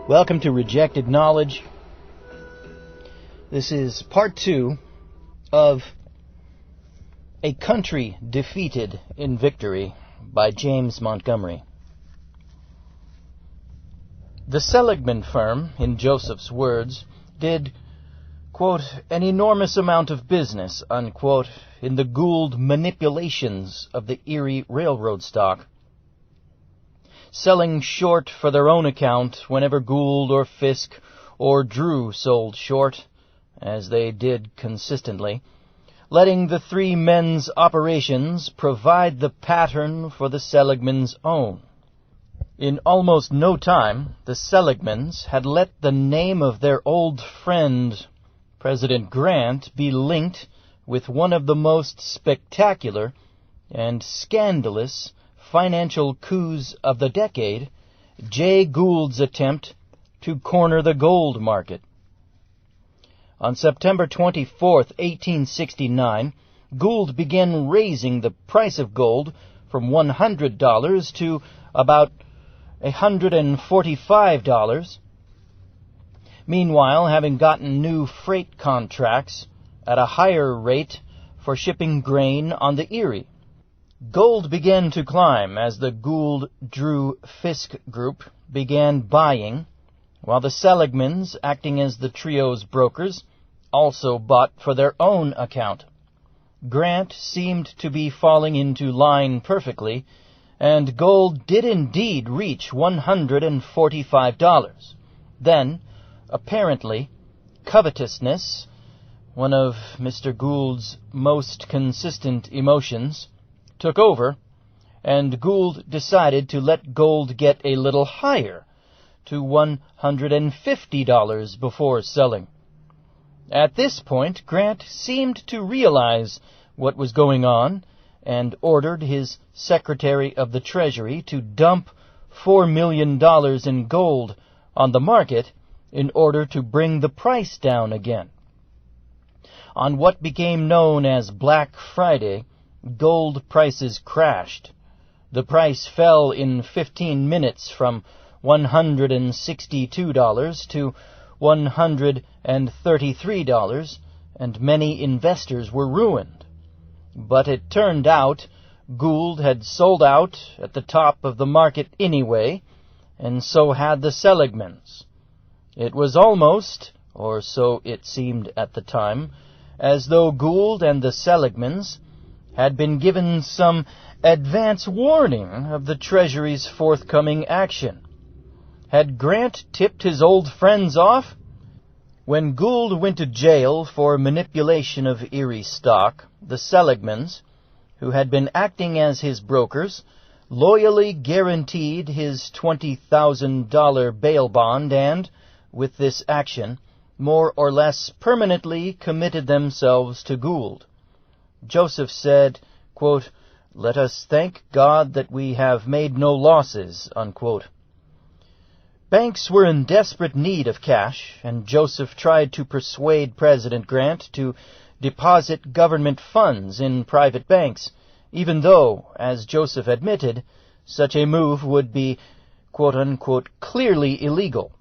Welcome to Rejected Knowledge. This is part 2 of A Country Defeated in Victory by James Montgomery. The Seligman firm, in Joseph's words, did, quote, an enormous amount of business, unquote, in the Gould manipulations of the Erie railroad stock, selling short for their own account whenever Gould or Fisk or Drew sold short, as they did consistently, letting the three men's operations provide the pattern for the Seligmans' own. In almost no time, the Seligmans had let the name of their old friend, President Grant, be linked with one of the most spectacular and scandalous financial coups of the decade, Jay Gould's attempt to corner the gold market. On September 24, 1869, Gould began raising the price of gold from $100 to about $145. Meanwhile, having gotten new freight contracts at a higher rate for shipping grain on the Erie, gold began to climb as the Gould-Drew-Fisk group began buying, while the Seligmans, acting as the trio's brokers, also bought for their own account. Grant seemed to be falling into line perfectly, and gold did indeed reach $145. Then, apparently, covetousness, one of Mr. Gould's most consistent emotions, took over, and Gould decided to let gold get a little higher, to $150 before selling. At this point, Grant seemed to realize what was going on, and ordered his Secretary of the Treasury to dump $4 million in gold on the market in order to bring the price down again. On what became known as Black Friday, gold prices crashed. The price fell in 15 minutes from $162 to $133, and many investors were ruined. But it turned out Gould had sold out at the top of the market anyway, and so had the Seligmans. It was almost, or so it seemed at the time, as though Gould and the Seligmans had been given some advance warning of the Treasury's forthcoming action. Had Grant tipped his old friends off? When Gould went to jail for manipulation of Erie stock, the Seligmans, who had been acting as his brokers, loyally guaranteed his $20,000 bail bond and, with this action, more or less permanently committed themselves to Gould. Joseph said, quote, "Let us thank God that we have made no losses," unquote. Banks were in desperate need of cash, and Joseph tried to persuade President Grant to deposit government funds in private banks, even though, as Joseph admitted, such a move would be, quote-unquote, clearly illegal.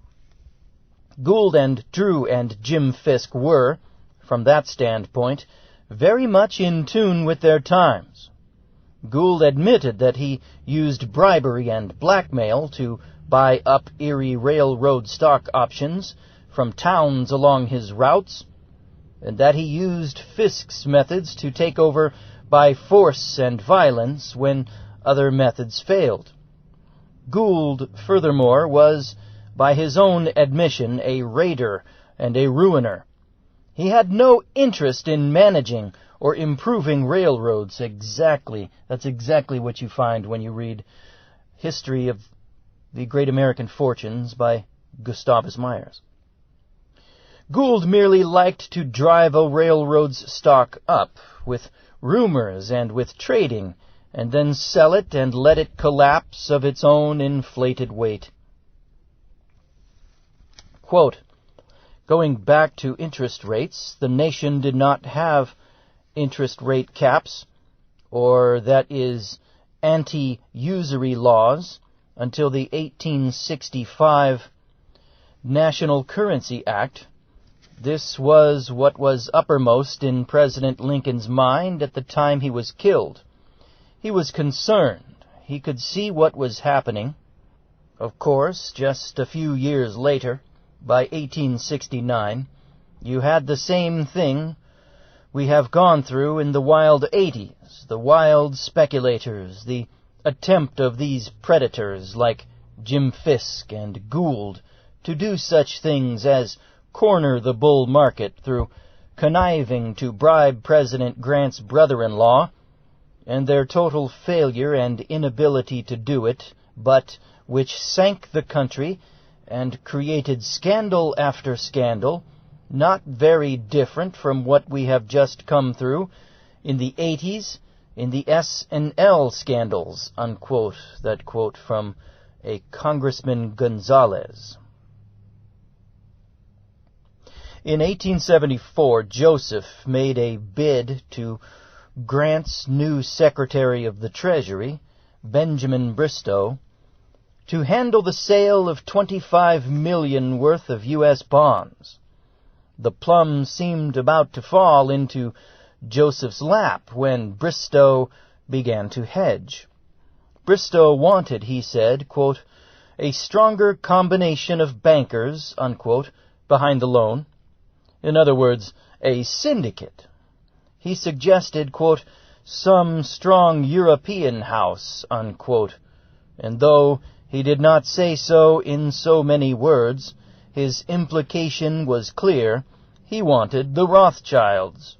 Gould and Drew and Jim Fisk were, from that standpoint, very much in tune with their times. Gould admitted that he used bribery and blackmail to buy up Erie railroad stock options from towns along his routes, and that he used Fisk's methods to take over by force and violence when other methods failed. Gould, furthermore, was, by his own admission, a raider and a ruiner. He had no interest in managing or improving railroads. That's exactly what you find when you read History of the Great American Fortunes by Gustavus Myers. Gould merely liked to drive a railroad's stock up with rumors and with trading, and then sell it and let it collapse of its own inflated weight. Quote, "Going back to interest rates, the nation did not have interest rate caps, or that is, anti-usury laws, until the 1865 National Currency Act. This was what was uppermost in President Lincoln's mind at the time he was killed. He was concerned. He could see what was happening. Of course, just a few years later, by 1869, you had the same thing we have gone through in the wild 80s, the wild speculators, the attempt of these predators like Jim Fisk and Gould to do such things as corner the bull market through conniving to bribe President Grant's brother-in-law, and their total failure and inability to do it, but which sank the country and created scandal after scandal, not very different from what we have just come through in the 80s, in the S&L scandals, unquote, that quote from a Congressman Gonzales. In 1874, Joseph made a bid to Grant's new Secretary of the Treasury, Benjamin Bristow, to handle the sale of $25 million worth of U.S. bonds. The plum seemed about to fall into Joseph's lap when Bristow began to hedge. Bristow wanted, he said, quote, a stronger combination of bankers, unquote, behind the loan. In other words, a syndicate. He suggested, quote, some strong European house, unquote, and though he did not say so in so many words, his implication was clear. He wanted the Rothschilds.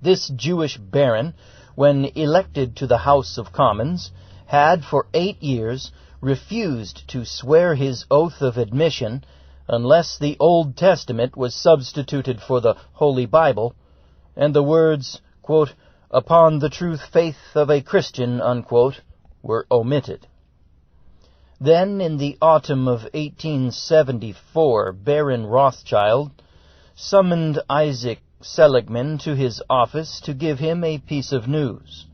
This Jewish baron, when elected to the House of Commons, had for 8 years refused to swear his oath of admission unless the Old Testament was substituted for the Holy Bible, and the words, quote, upon the truth faith of a Christian, unquote, were omitted. Then, in the autumn of 1874, Baron Rothschild summoned Isaac Seligman to his office to give him a piece of news.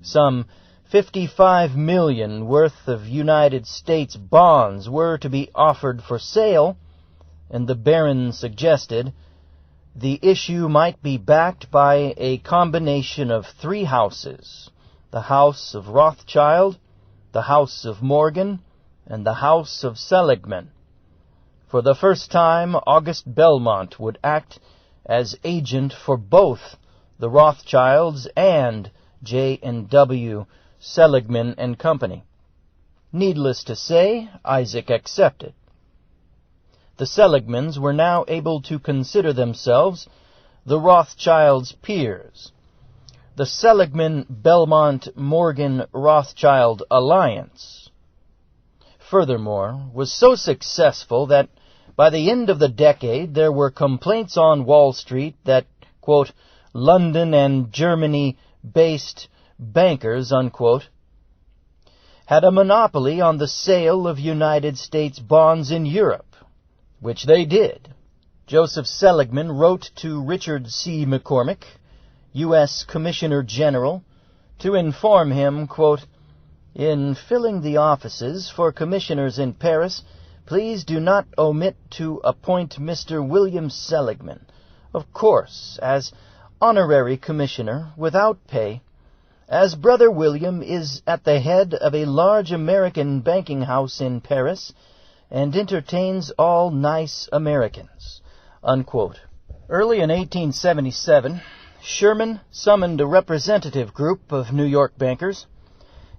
Some $55 million worth of United States bonds were to be offered for sale, and the Baron suggested the issue might be backed by a combination of 3 houses, the House of Rothschild, the House of Morgan, and the House of Seligman. For the first time, August Belmont would act as agent for both the Rothschilds and J&W Seligman and Company. Needless to say, Isaac accepted. The Seligmans were now able to consider themselves the Rothschilds' peers. The Seligman-Belmont-Morgan-Rothschild alliance, furthermore, was so successful that by the end of the decade there were complaints on Wall Street that, quote, London and Germany-based bankers, unquote, had a monopoly on the sale of United States bonds in Europe, which they did. Joseph Seligman wrote to Richard C. McCormick, U.S. Commissioner General, to inform him, quote, in filling the offices for commissioners in Paris, please do not omit to appoint Mr. William Seligman, of course, as honorary commissioner without pay, as Brother William is at the head of a large American banking house in Paris and entertains all nice Americans, unquote. Early in 1877, Sherman summoned a representative group of New York bankers,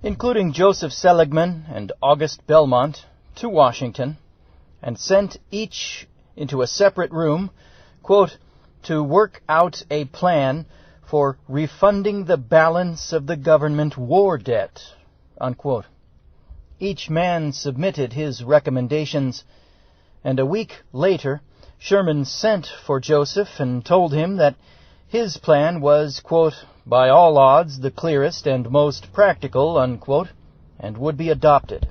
including Joseph Seligman and August Belmont, to Washington, and sent each into a separate room, quote, to work out a plan for refunding the balance of the government war debt, unquote. Each man submitted his recommendations, and a week later Sherman sent for Joseph and told him that his plan was, quote, by all odds the clearest and most practical, unquote, and would be adopted.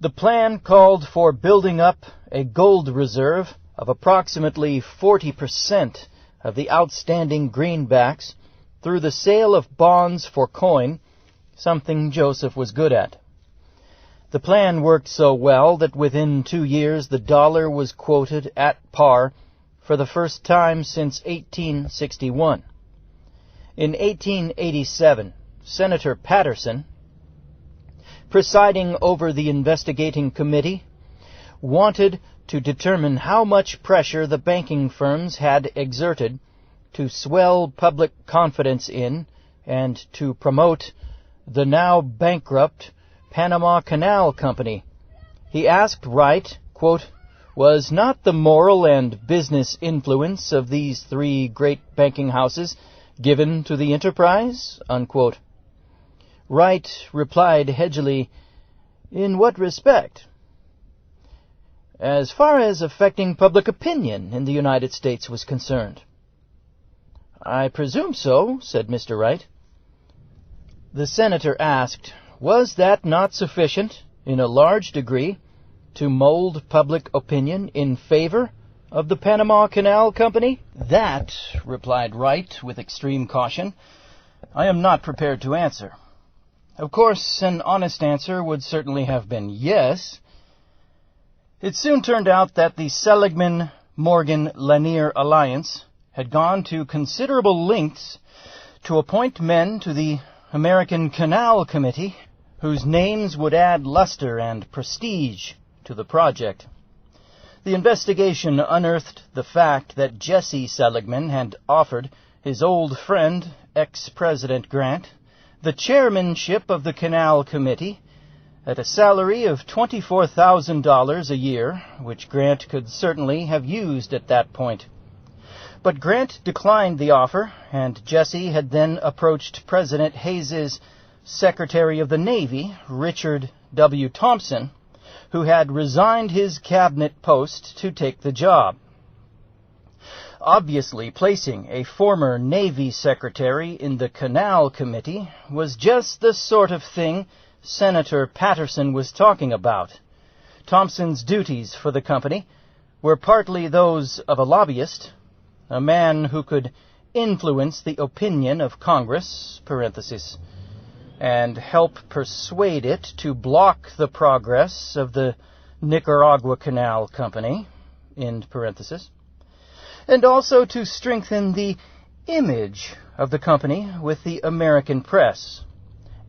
The plan called for building up a gold reserve of approximately 40% of the outstanding greenbacks through the sale of bonds for coin, something Joseph was good at. The plan worked so well that within 2 years the dollar was quoted at par for the first time since 1861. In 1887, Senator Patterson, presiding over the investigating committee, wanted to determine how much pressure the banking firms had exerted to swell public confidence in and to promote the now bankrupt Panama Canal Company. He asked Wright, quote, "Was not the moral and business influence of these three great banking houses given to the enterprise?" Unquote. Wright replied hedgily, "In what respect?" "As far as affecting public opinion in the United States was concerned." "I presume so," said Mr. Wright. The senator asked, was that not sufficient, in a large degree, to mold public opinion in favor of the Panama Canal Company? "That," replied Wright with extreme caution, "I am not prepared to answer. Of course, an honest answer would certainly have been yes." It soon turned out that the Seligman-Morgan-Lanier alliance had gone to considerable lengths to appoint men to the American Canal Committee whose names would add luster and prestige to the project. The investigation unearthed the fact that Jesse Seligman had offered his old friend, ex-President Grant, the chairmanship of the Canal Committee at a salary of $24,000 a year, which Grant could certainly have used at that point. But Grant declined the offer, and Jesse had then approached President Hayes's Secretary of the Navy, Richard W. Thompson, who had resigned his cabinet post to take the job. Obviously, placing a former Navy secretary in the Canal Committee was just the sort of thing Senator Patterson was talking about. Thompson's duties for the company were partly those of a lobbyist, a man who could influence the opinion of Congress, parenthesis, and help persuade it to block the progress of the Nicaragua Canal Company, end parenthesis, and also to strengthen the image of the company with the American press,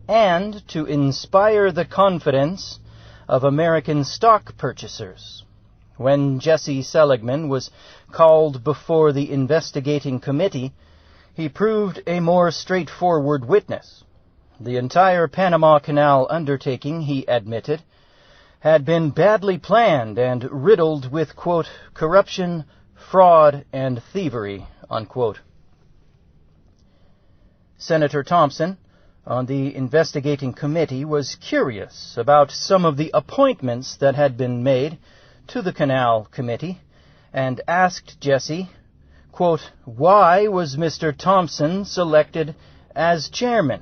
and to inspire the confidence of American stock purchasers. When Jesse Seligman was called before the investigating committee, he proved a more straightforward witness. The entire Panama Canal undertaking, he admitted, had been badly planned and riddled with, quote, "corruption, fraud, and thievery," unquote. Senator Thompson, on the investigating committee, was curious about some of the appointments that had been made to the Canal Committee, and asked Jesse, quote, "Why was Mr. Thompson selected as chairman?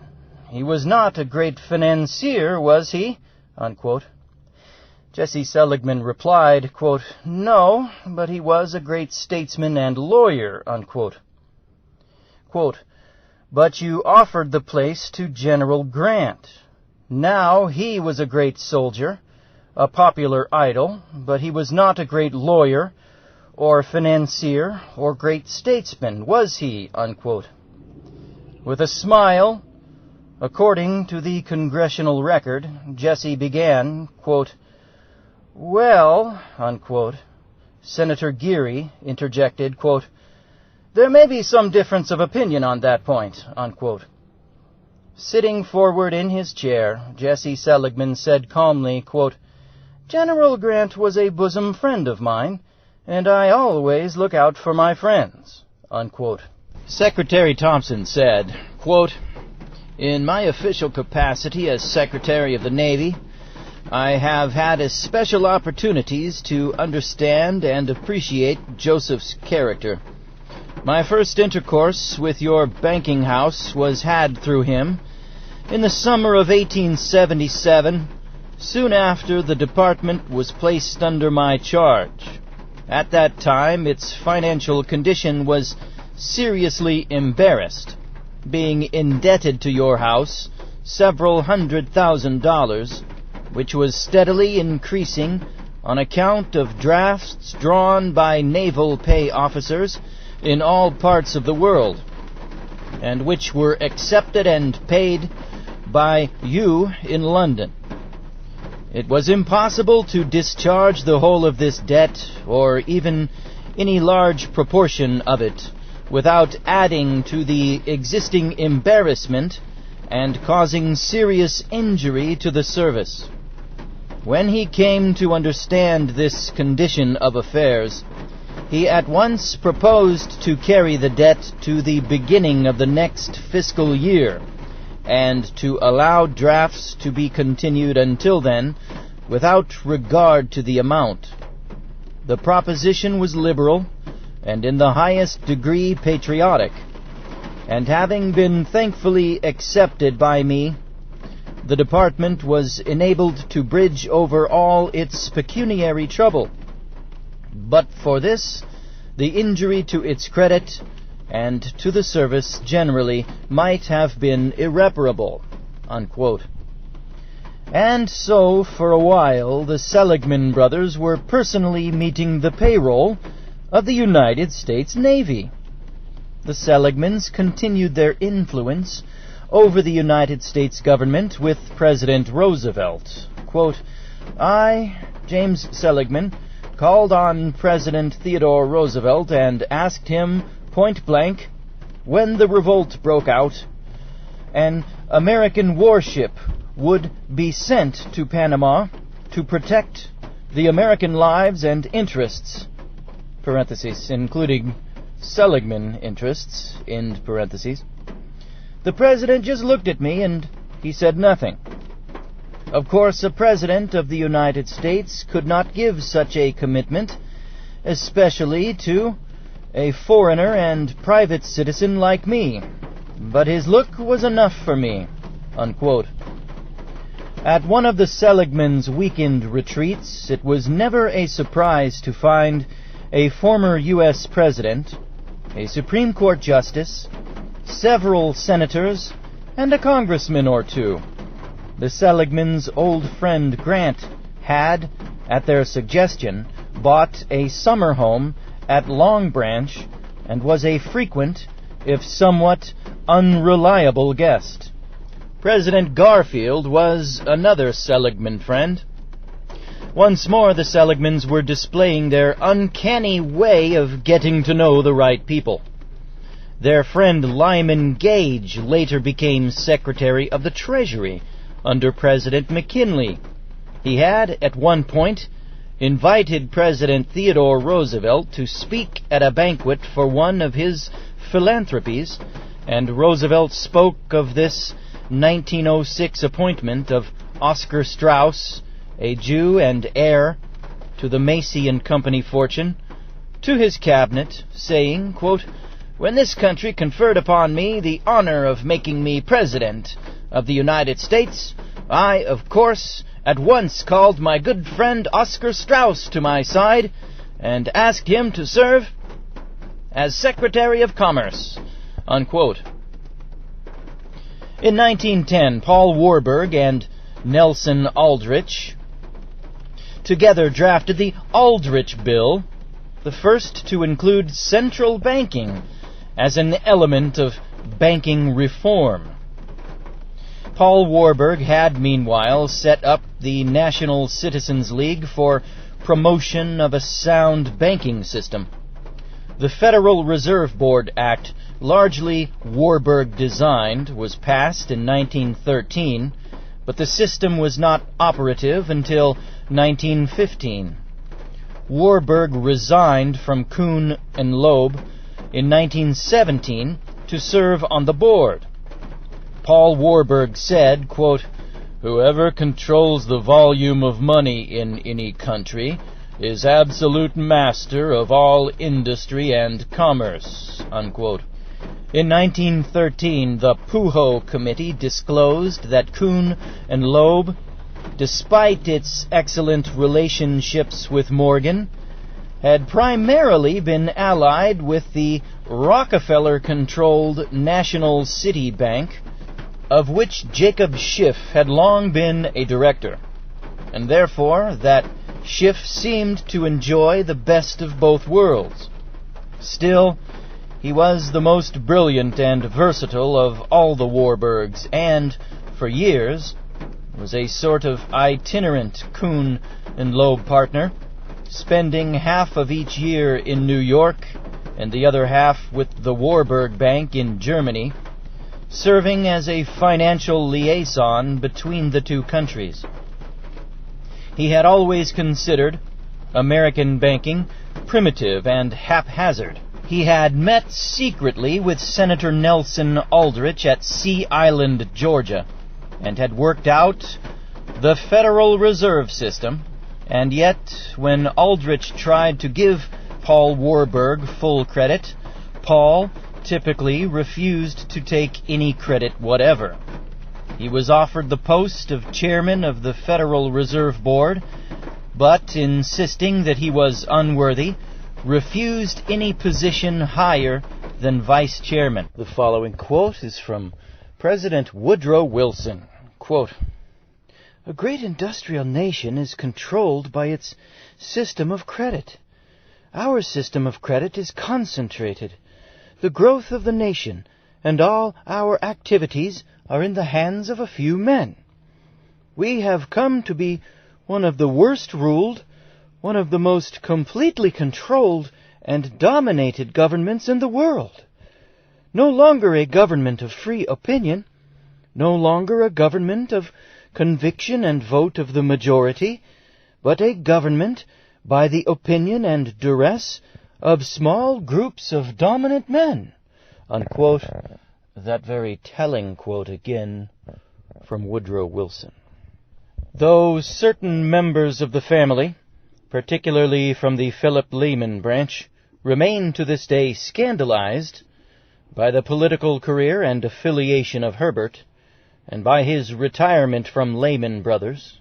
He was not a great financier, was he?" Unquote. Jesse Seligman replied, quote, "No, but he was a great statesman and lawyer," unquote. Quote, "But you offered the place to General Grant. Now he was a great soldier, a popular idol, but he was not a great lawyer or financier or great statesman, was he?" Unquote. With a smile, according to the congressional record, Jesse began, quote, "Well," unquote. Senator Geary interjected, quote, "There may be some difference of opinion on that point," unquote. Sitting forward in his chair, Jesse Seligman said calmly, quote, "General Grant was a bosom friend of mine, and I always look out for my friends," unquote. Secretary Thompson said, quote, "In my official capacity as Secretary of the Navy, I have had special opportunities to understand and appreciate Joseph's character. My first intercourse with your banking house was had through him in the summer of 1877, soon after the department was placed under my charge. At that time, its financial condition was seriously embarrassed, being indebted to your house several $100,000, which was steadily increasing on account of drafts drawn by naval pay officers in all parts of the world, and which were accepted and paid by you in London. It was impossible to discharge the whole of this debt, or even any large proportion of it, without adding to the existing embarrassment and causing serious injury to the service. When he came to understand this condition of affairs, he at once proposed to carry the debt to the beginning of the next fiscal year, and to allow drafts to be continued until then, without regard to the amount. The proposition was liberal, and in the highest degree patriotic, and having been thankfully accepted by me, the department was enabled to bridge over all its pecuniary trouble. But for this, the injury to its credit and to the service generally might have been irreparable." Unquote. And so, for a while, the Seligman brothers were personally meeting the payroll of the United States Navy. The Seligmans continued their influence over the United States government with President Roosevelt. Quote, "I, James Seligman, called on President Theodore Roosevelt and asked him point blank, when the revolt broke out, an American warship would be sent to Panama to protect the American lives and interests, parentheses, including Seligman interests, end parentheses. The President just looked at me and he said nothing. Of course, a President of the United States could not give such a commitment, especially to a foreigner and private citizen like me, but his look was enough for me." Unquote. At one of the Seligmans' weekend retreats, it was never a surprise to find a former U.S. President, a Supreme Court Justice, several senators, and a congressman or two. The Seligmans' old friend Grant had, at their suggestion, bought a summer home at Long Branch and was a frequent, if somewhat unreliable guest. President Garfield was another Seligman friend. Once more, the Seligmans were displaying their uncanny way of getting to know the right people. Their friend Lyman Gage later became Secretary of the Treasury under President McKinley. He had, at one point, invited President Theodore Roosevelt to speak at a banquet for one of his philanthropies, and Roosevelt spoke of this 1906 appointment of Oscar Strauss, a Jew and heir to the Macy and Company fortune, to his cabinet, saying, quote, "When this country conferred upon me the honor of making me President of the United States, I, of course, at once called my good friend Oscar Strauss to my side and asked him to serve as Secretary of Commerce." Unquote. In 1910, Paul Warburg and Nelson Aldrich together drafted the Aldrich Bill, the first to include central banking as an element of banking reform. Paul Warburg had, meanwhile, set up the National Citizens League for promotion of a sound banking system. The Federal Reserve Board Act, largely Warburg designed, was passed in 1913, but the system was not operative until 1915. Warburg resigned from Kuhn and Loeb in 1917 to serve on the board. Paul Warburg said, quote, "Whoever controls the volume of money in any country is absolute master of all industry and commerce." Unquote. In 1913, the Pujo Committee disclosed that Kuhn and Loeb, despite its excellent relationships with Morgan, had primarily been allied with the Rockefeller-controlled National City Bank, of which Jacob Schiff had long been a director. and therefore that Schiff seemed to enjoy the best of both worlds. Still, he was the most brilliant and versatile of all the Warburgs, and, for years, was a sort of itinerant Kuhn and Loeb partner, spending half of each year in New York and the other half with the Warburg Bank in Germany, serving as a financial liaison between the two countries. He had always considered American banking primitive and haphazard. He had met secretly with Senator Nelson Aldrich at Sea Island, Georgia, and had worked out the Federal Reserve System, and yet when Aldrich tried to give Paul Warburg full credit, Paul typically refused to take any credit whatever. He was offered the post of chairman of the Federal Reserve Board, but, insisting that he was unworthy, refused any position higher than vice chairman. The following quote is from President Woodrow Wilson. Quote, "A great industrial nation is controlled by its system of credit. Our system of credit is concentrated. The growth of the nation and all our activities are in the hands of a few men. We have come to be one of the worst ruled, one of the most completely controlled and dominated governments in the world. No longer a government of free opinion, no longer a government of conviction and vote of the majority, but a government by the opinion and duress of small groups of dominant men." Unquote. That very telling quote again from Woodrow Wilson. Though certain members of the family, particularly from the Philip Lehman branch, remain to this day scandalized by the political career and affiliation of Herbert, and by his retirement from Lehman Brothers,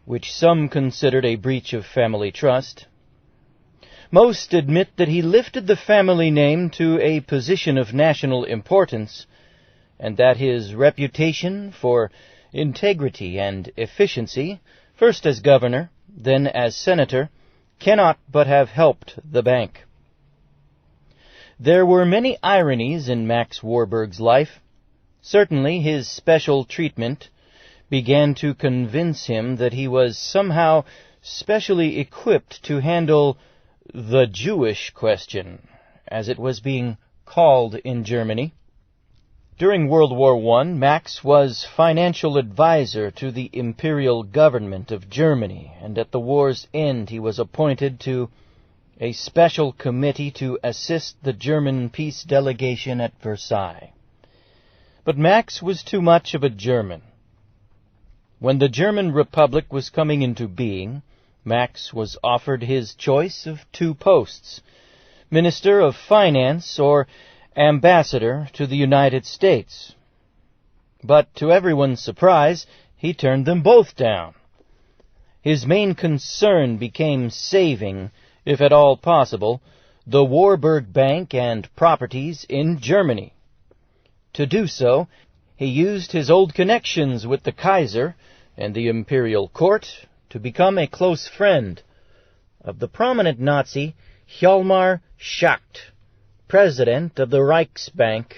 which some considered a breach of family trust, most admit that he lifted the family name to a position of national importance, and that his reputation for integrity and efficiency, first as governor, then as senator, cannot but have helped the bank. There were many ironies in Max Warburg's life. Certainly his special treatment began to convince him that he was somehow specially equipped to handle the Jewish question, as it was being called in Germany. During World War I, Max was financial advisor to the imperial government of Germany, and at the war's end he was appointed to a special committee to assist the German peace delegation at Versailles. But Max was too much of a German. When the German Republic was coming into being, Max was offered his choice of two posts, Minister of Finance or Ambassador to the United States. But to everyone's surprise, he turned them both down. His main concern became saving, if at all possible, the Warburg Bank and properties in Germany. To do so, he used his old connections with the Kaiser and the imperial court to become a close friend of the prominent Nazi Hjalmar Schacht, president of the Reichsbank,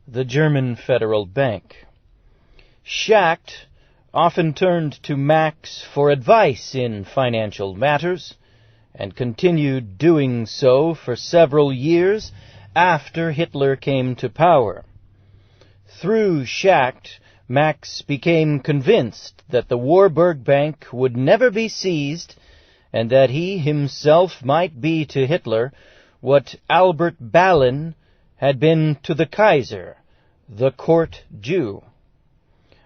the German Federal Bank. Schacht often turned to Max for advice in financial matters, and continued doing so for several years after Hitler came to power. Through Schacht, Max became convinced that the Warburg Bank would never be seized, and that he himself might be to Hitler what Albert Ballin had been to the Kaiser, the court Jew.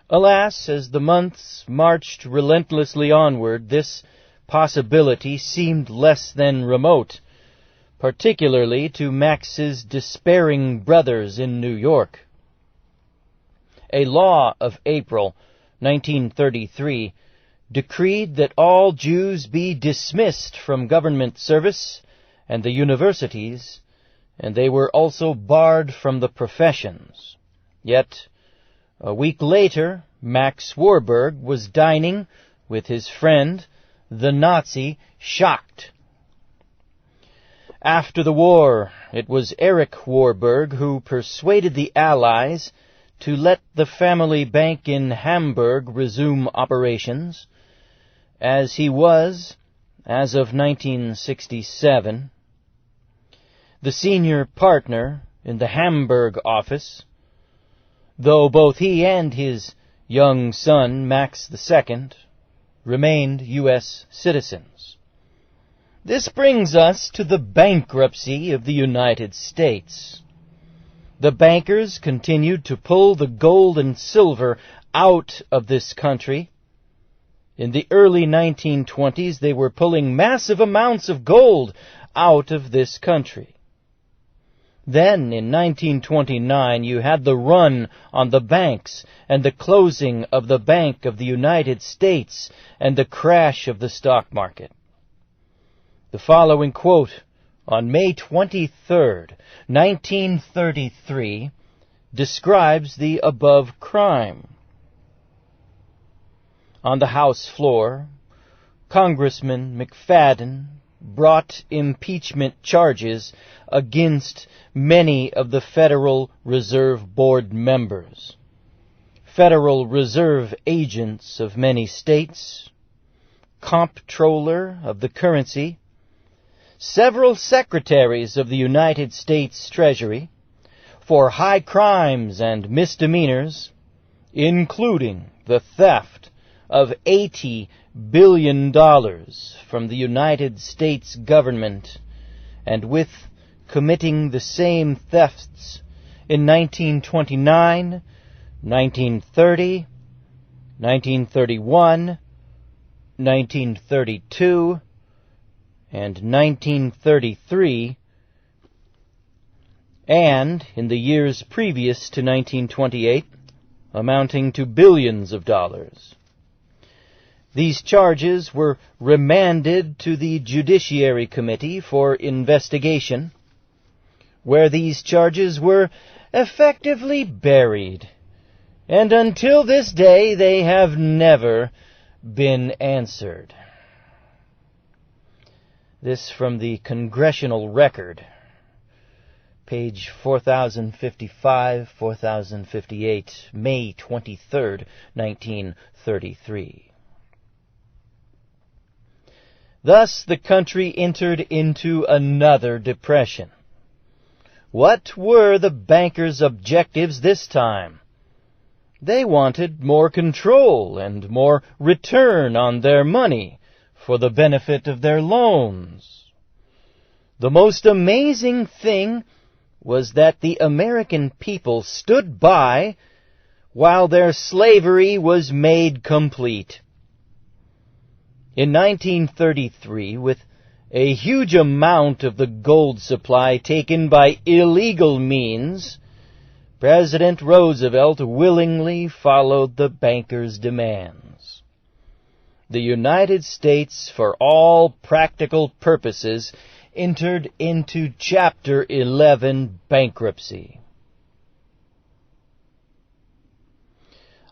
Alas, as the months marched relentlessly onward, this possibility seemed less than remote, particularly to Max's despairing brothers in New York. A law of April 1933 decreed that all Jews be dismissed from government service and the universities, and they were also barred from the professions. Yet, a week later, Max Warburg was dining with his friend, the Nazi, Schacht. After the war, it was Erich Warburg who persuaded the Allies to let the family bank in Hamburg resume operations, as he was, as of 1967, the senior partner in the Hamburg office, though both he and his young son, Max II, remained U.S. citizens. This brings us to the bankruptcy of the United States. The bankers continued to pull the gold and silver out of this country. In the early 1920s, they were pulling massive amounts of gold out of this country. Then, in 1929, you had the run on the banks and the closing of the Bank of the United States and the crash of the stock market. The following quote on May 23, 1933, describes the above crime. On the House floor, Congressman McFadden brought impeachment charges against many of the Federal Reserve Board members, Federal Reserve agents of many states, comptroller of the currency, several secretaries of the United States Treasury, for high crimes and misdemeanors, including the theft of $80 billion from the United States government, and with committing the same thefts in 1929, 1930, 1931, 1932, and 1933, and in the years previous to 1928, amounting to billions of dollars. These charges were remanded to the Judiciary Committee for investigation, where these charges were effectively buried, and until this day they have never been answered. This from the Congressional Record, page 4055, 4058, May 23, 1933. Thus the country entered into another depression. What were the bankers' objectives this time? They wanted more control and more return on their money for the benefit of their loans. The most amazing thing was that the American people stood by while their slavery was made complete. In 1933, with a huge amount of the gold supply taken by illegal means, President Roosevelt willingly followed the bankers' demands. The United States, for all practical purposes, entered into Chapter 11 bankruptcy.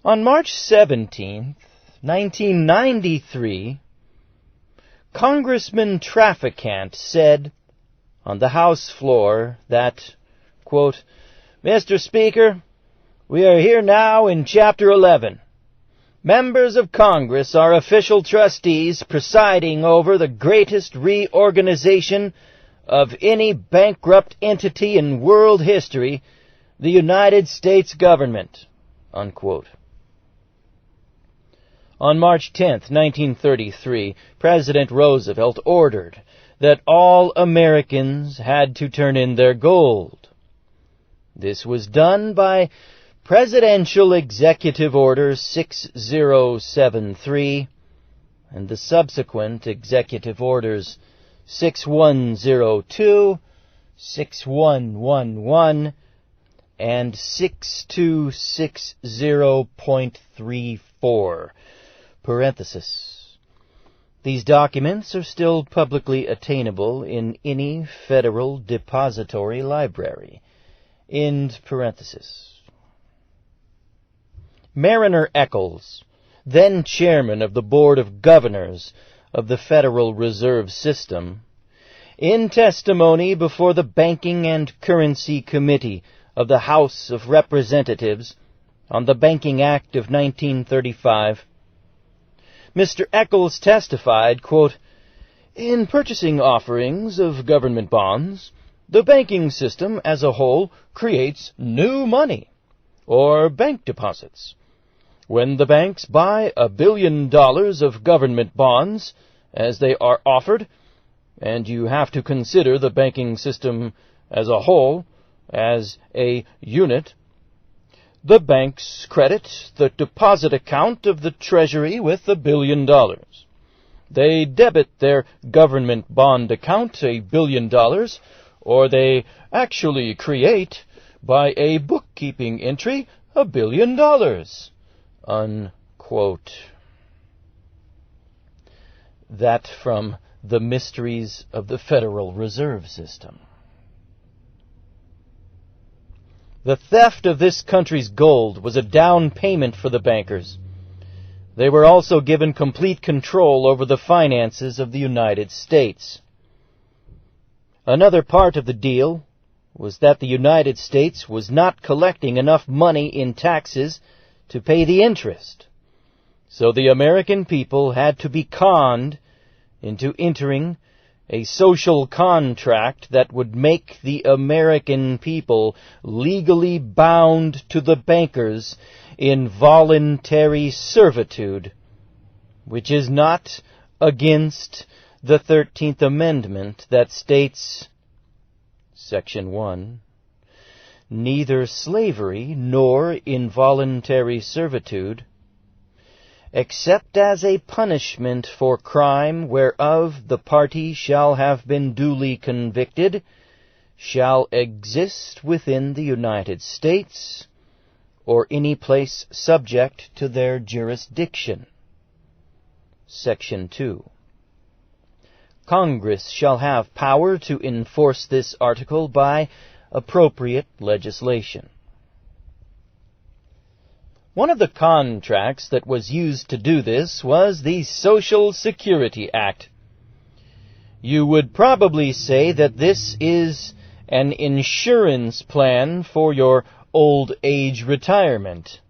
On March 17, 1993, Congressman Trafficant said on the House floor that, quote, "Mr. Speaker, we are here now in Chapter 11. Members of Congress are official trustees presiding over the greatest reorganization of any bankrupt entity in world history, the United States government," unquote. On March 10, 1933, President Roosevelt ordered that all Americans had to turn in their gold. This was done by Presidential Executive Order 6073 and the subsequent Executive Orders 6102, 6111, and 6260.34. Parenthesis. These documents are still publicly attainable in any federal depository library. End parenthesis. Mariner Eccles, then chairman of the Board of Governors of the Federal Reserve System, in testimony before the Banking and Currency Committee of the House of Representatives on the Banking Act of 1935, Mr. Eccles testified, quote, "In purchasing offerings of government bonds, the banking system as a whole creates new money, or bank deposits. When the banks buy $1 billion of government bonds, as they are offered, and you have to consider the banking system as a whole, as a unit, the banks credit the deposit account of the Treasury with $1 billion. They debit their government bond account $1 billion, or they actually create, by a bookkeeping entry, $1 billion. Unquote." That from The Mysteries of the Federal Reserve System. The theft of this country's gold was a down payment for the bankers. They were also given complete control over the finances of the United States. Another part of the deal was that the United States was not collecting enough money in taxes to pay the interest. So the American people had to be conned into entering a social contract that would make the American people legally bound to the bankers in voluntary servitude, which is not against the 13th Amendment that states, Section 1, "Neither slavery nor involuntary servitude, except as a punishment for crime whereof the party shall have been duly convicted, shall exist within the United States, or any place subject to their jurisdiction." Section 2. Congress shall have power to enforce this article by appropriate legislation. One of the contracts that was used to do this was the Social Security Act. You would probably say that this is an insurance plan for your old age retirement.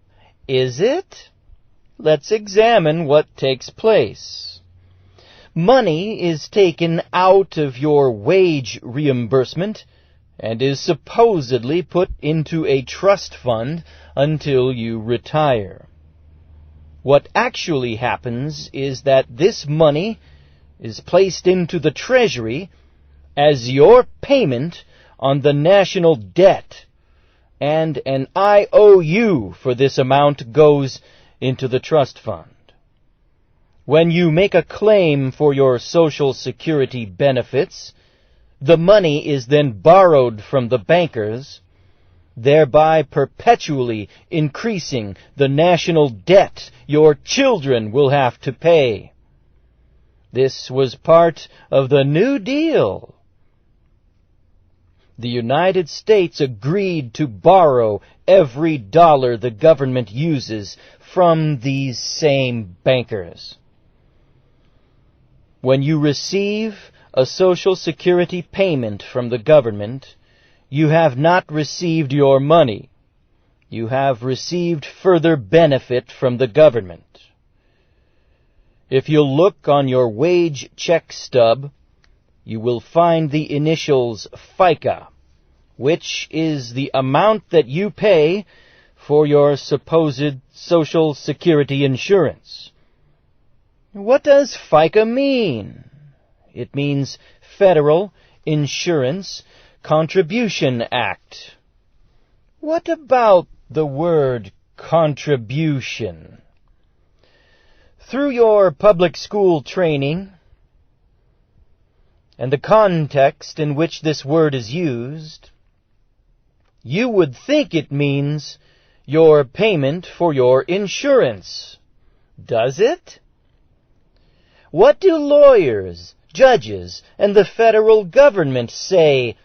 Is it? Let's examine what takes place. Money is taken out of your wage reimbursement and is supposedly put into a trust fund until you retire. What actually happens is that this money is placed into the Treasury as your payment on the national debt, and an IOU for this amount goes into the trust fund. When you make a claim for your Social Security benefits, the money is then borrowed from the bankers, thereby perpetually increasing the national debt your children will have to pay. This was part of the New Deal. The United States agreed to borrow every dollar the government uses from these same bankers. When you receive a Social Security payment from the government, you have not received your money. You have received further benefit from the government. If you look on your wage check stub, you will find the initials FICA, which is the amount that you pay for your supposed Social Security insurance. What does FICA mean? It means Federal Insurance Contribution Act. What about the word contribution? Through your public school training and the context in which this word is used, you would think it means your payment for your insurance. Does it? What do lawyers, judges, and the federal government say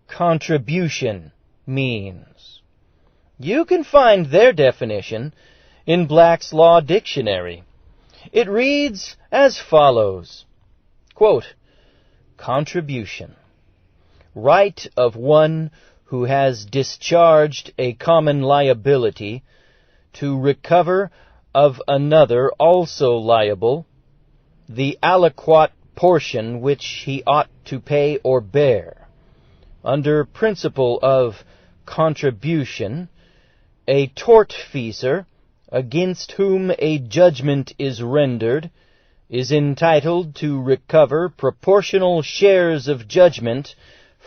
contribution means? You can find their definition in Black's Law Dictionary. It reads as follows, quote, contribution, right of one who has discharged a common liability to recover of another also liable the aliquot portion which he ought to pay or bear. Under principle of contribution, a tortfeasor, against whom a judgment is rendered, is entitled to recover proportional shares of judgment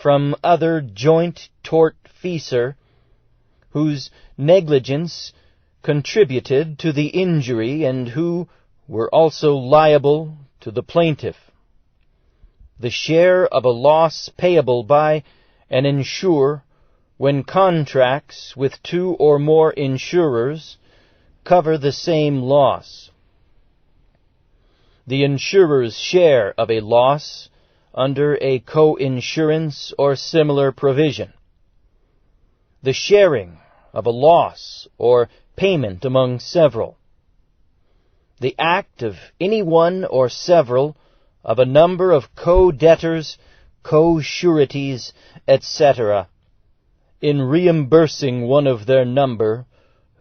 from other joint tortfeasor, whose negligence contributed to the injury and who were also liable to the plaintiff. The share of a loss payable by an insurer when contracts with two or more insurers cover the same loss. The insurer's share of a loss under a co-insurance or similar provision. The sharing of a loss or payment among several. The act of any one or several of a number of co-debtors, co-sureties, etc., in reimbursing one of their number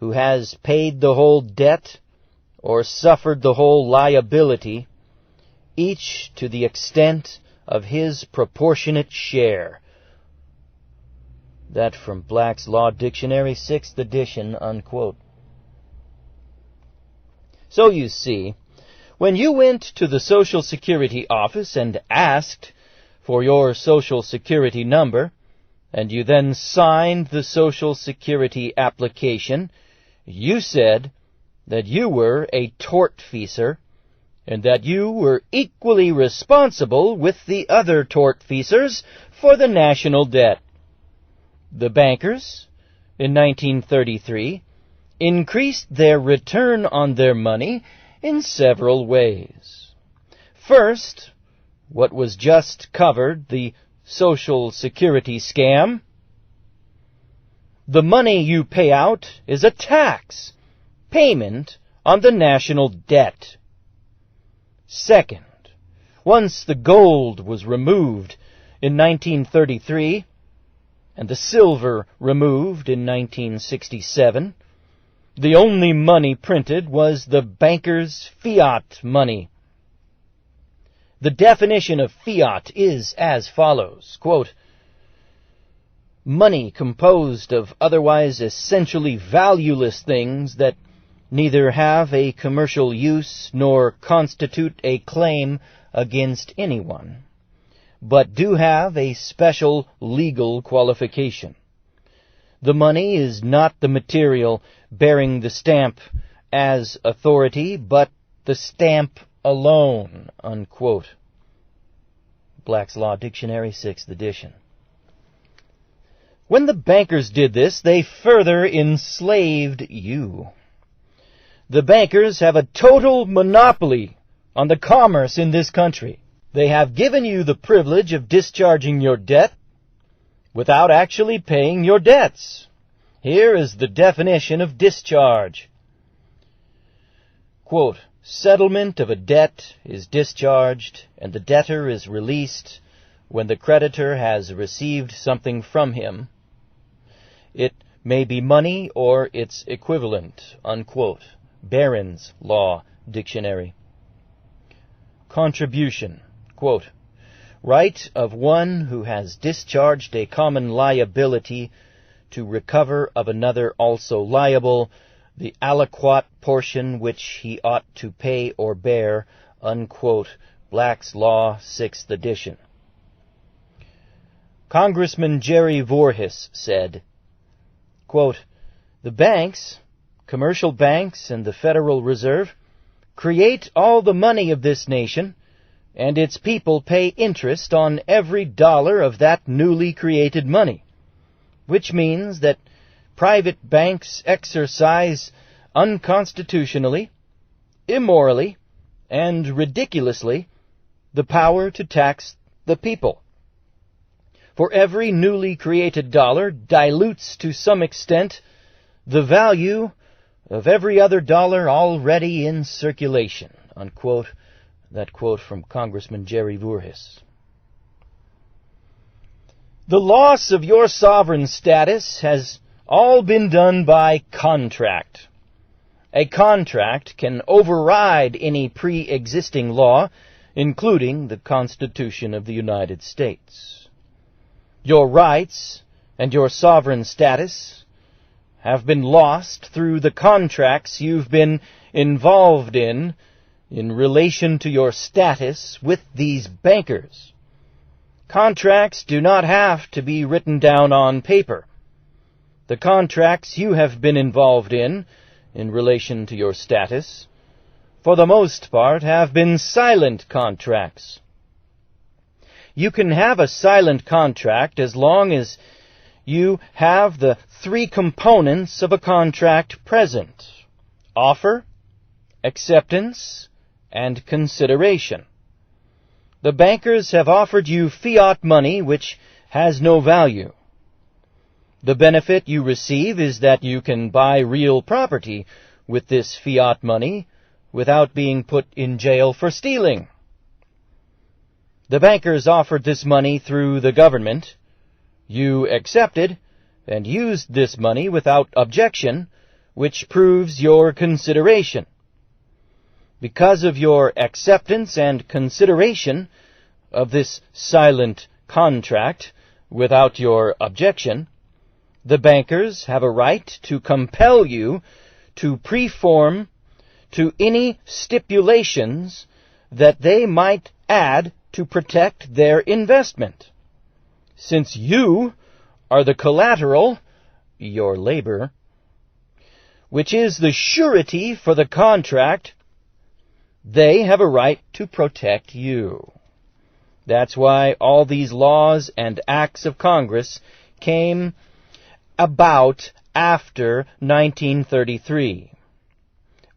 who has paid the whole debt or suffered the whole liability, each to the extent of his proportionate share. That from Black's Law Dictionary, 6th edition, unquote. So you see, when you went to the Social Security office and asked for your Social Security number, and you then signed the Social Security application, you said that you were a tortfeasor, and that you were equally responsible with the other tortfeasors for the national debt. The bankers, in 1933, increased their return on their money in several ways. First, what was just covered, the Social Security scam. The money you pay out is a tax payment on the national debt. Second, once the gold was removed in 1933 and the silver removed in 1967, the only money printed was the bankers' fiat money. The definition of fiat is as follows, quote, money composed of otherwise essentially valueless things that neither have a commercial use nor constitute a claim against anyone, but do have a special legal qualification. The money is not the material bearing the stamp as authority, but the stamp alone, unquote. Black's Law Dictionary, 6th edition. When the bankers did this, they further enslaved you. The bankers have a total monopoly on the commerce in this country. They have given you the privilege of discharging your debt without actually paying your debts. Here is the definition of discharge. Quote, settlement of a debt is discharged, and the debtor is released when the creditor has received something from him. It may be money or its equivalent, unquote. Barron's Law Dictionary. Contribution, quote, right of one who has discharged a common liability to recover of another also liable, the aliquot portion which he ought to pay or bear, unquote. Black's Law, 6th edition. Congressman Jerry Voorhis said, quote, the banks, commercial banks, and the Federal Reserve create all the money of this nation, and its people pay interest on every dollar of that newly created money, which means that private banks exercise unconstitutionally, immorally, and ridiculously the power to tax the people. For every newly created dollar dilutes to some extent the value of every other dollar already in circulation." Unquote. That quote from Congressman Jerry Voorhis. The loss of your sovereign status has all been done by contract. A contract can override any pre-existing law, including the Constitution of the United States. Your rights and your sovereign status have been lost through the contracts you've been involved in relation to your status with these bankers. Contracts do not have to be written down on paper. The contracts you have been involved in relation to your status, for the most part, have been silent contracts. You can have a silent contract as long as you have the three components of a contract present: offer, acceptance, and consideration. The bankers have offered you fiat money which has no value. The benefit you receive is that you can buy real property with this fiat money without being put in jail for stealing. The bankers offered this money through the government. You accepted and used this money without objection, which proves your consideration. Because of your acceptance and consideration of this silent contract without your objection, the bankers have a right to compel you to preform to any stipulations that they might add to protect their investment. Since you are the collateral, your labor, which is the surety for the contract, they have a right to protect you. That's why all these laws and acts of Congress came about after 1933.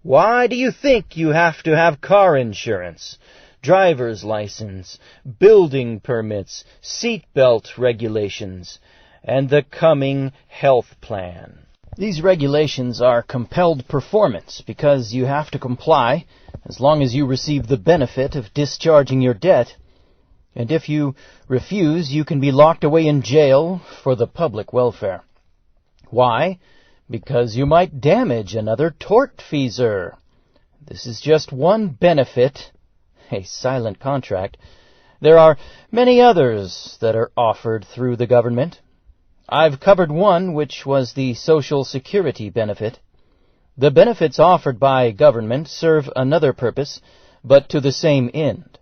Why do you think you have to have car insurance, driver's license, building permits, seatbelt regulations, and the coming health plan? These regulations are compelled performance because you have to comply as long as you receive the benefit of discharging your debt, and if you refuse, you can be locked away in jail for the public welfare. Why? Because you might damage another tortfeasor. This is just one benefit, a silent contract. There are many others that are offered through the government. I've covered one, which was the Social Security benefit. The benefits offered by government serve another purpose, but to the same end.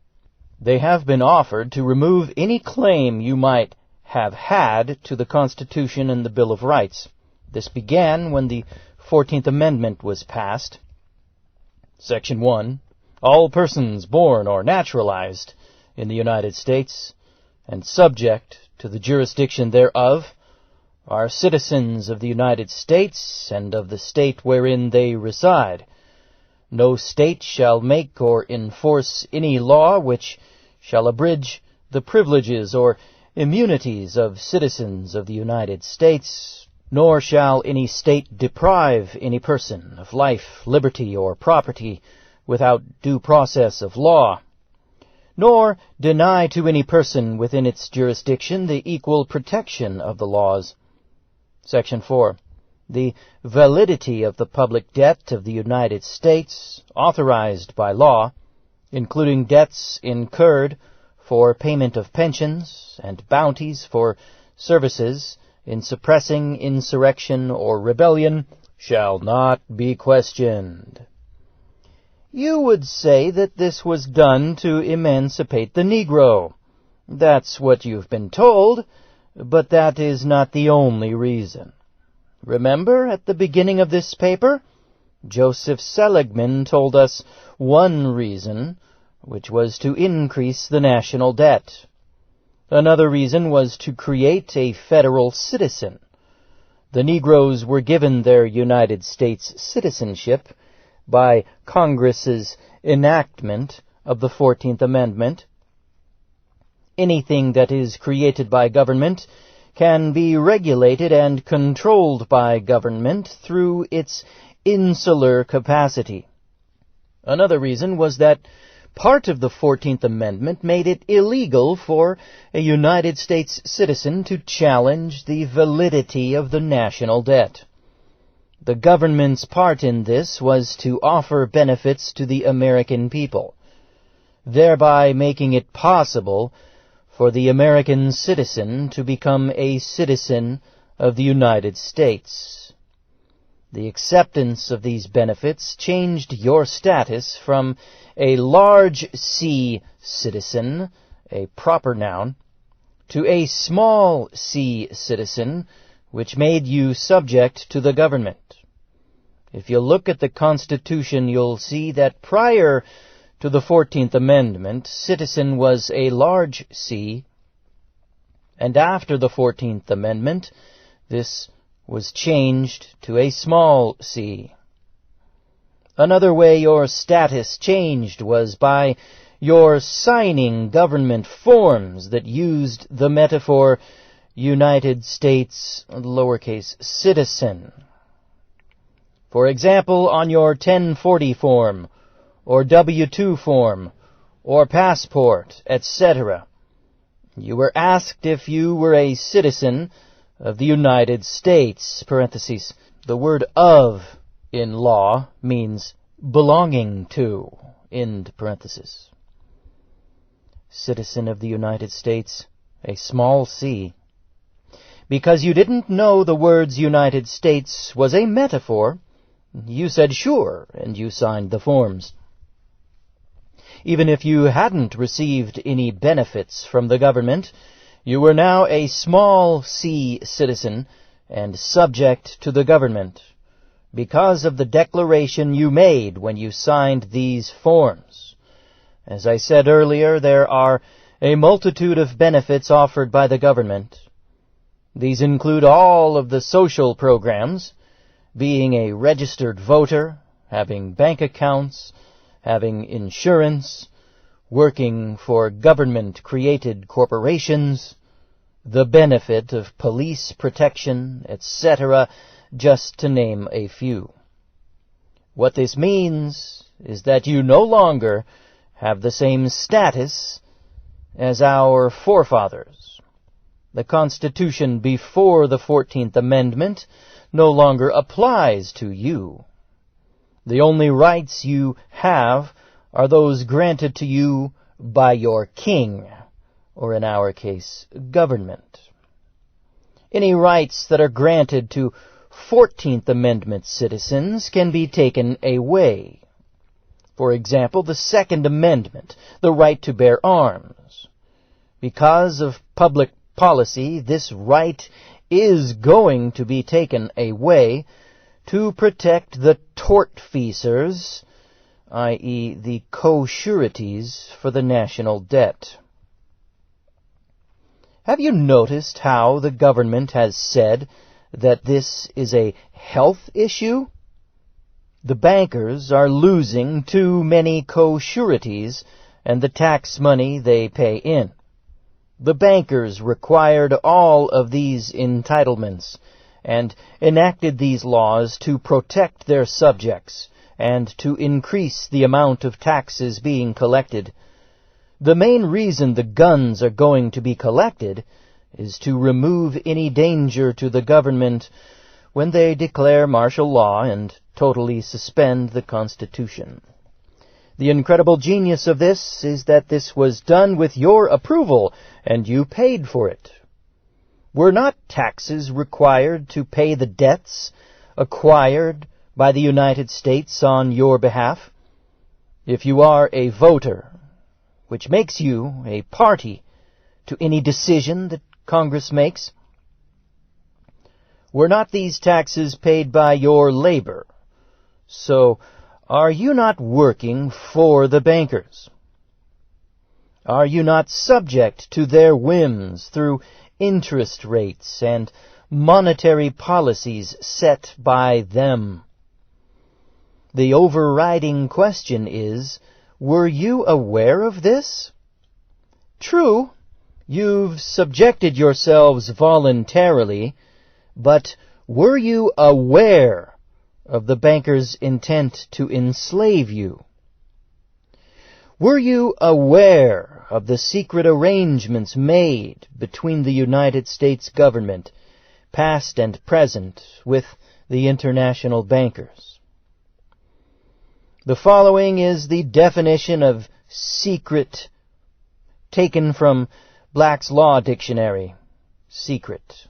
They have been offered to remove any claim you might have had to the Constitution and the Bill of Rights. This began when the 14th Amendment was passed. Section 1. All persons born or naturalized in the United States and subject to the jurisdiction thereof are citizens of the United States and of the state wherein they reside. No state shall make or enforce any law which shall abridge the privileges or immunities of citizens of the United States, nor shall any state deprive any person of life, liberty, or property without due process of law, nor deny to any person within its jurisdiction the equal protection of the laws. Section 4. The validity of the public debt of the United States, authorized by law, including debts incurred for payment of pensions and bounties for services in suppressing insurrection or rebellion, shall not be questioned. You would say that this was done to emancipate the Negro. That's what you've been told, but that is not the only reason. Remember, at the beginning of this paper, Joseph Seligman told us one reason, which was to increase the national debt. Another reason was to create a federal citizen. The Negroes were given their United States citizenship by Congress's enactment of the 14th Amendment. Anything that is created by government can be regulated and controlled by government through its insular capacity. Another reason was that part of the 14th Amendment made it illegal for a United States citizen to challenge the validity of the national debt. The government's part in this was to offer benefits to the American people, thereby making it possible for the American citizen to become a citizen of the United States. The acceptance of these benefits changed your status from a large C citizen, a proper noun, to a small c citizen, which made you subject to the government. If you look at the Constitution, you'll see that prior to the 14th Amendment, citizen was a large C, and after the 14th Amendment, this was changed to a small c. Another way your status changed was by your signing government forms that used the metaphor United States lowercase citizen. For example, on your 1040 form, or W-2 form, or passport, etc., you were asked if you were a citizen of the United States, parentheses. The word of in law means belonging to, end parenthesis. Citizen of the United States, a small c. Because you didn't know the words United States was a metaphor, you said sure, and you signed the forms. Even if you hadn't received any benefits from the government, you were now a small c citizen and subject to the government, because of the declaration you made when you signed these forms. As I said earlier, there are a multitude of benefits offered by the government. These include all of the social programs, being a registered voter, having bank accounts, having insurance, working for government-created corporations, the benefit of police protection, etc., just to name a few. What this means is that you no longer have the same status as our forefathers. The Constitution before the 14th Amendment no longer applies to you. The only rights you have are those granted to you by your king, or in our case, government. Any rights that are granted to 14th Amendment citizens can be taken away. For example, the Second Amendment, the right to bear arms. Because of public policy, this right is going to be taken away to protect the tortfeasors, i.e. the co-sureties for the national debt. Have you noticed how the government has said that this is a health issue? The bankers are losing too many co-sureties and the tax money they pay in. The bankers required all of these entitlements and enacted these laws to protect their subjects and to increase the amount of taxes being collected. The main reason the guns are going to be collected is to remove any danger to the government when they declare martial law and totally suspend the Constitution. The incredible genius of this is that this was done with your approval, and you paid for it. Were not taxes required to pay the debts acquired by the United States on your behalf? If you are a voter, which makes you a party to any decision that Congress makes, were not these taxes paid by your labor? So, are you not working for the bankers? Are you not subject to their whims through interest rates and monetary policies set by them? The overriding question is, were you aware of this? True, you've subjected yourselves voluntarily, but were you aware of the bankers' intent to enslave you? Were you aware of the secret arrangements made between the United States government, past and present, with the international bankers? The following is the definition of secret taken from Black's Law Dictionary. Secret.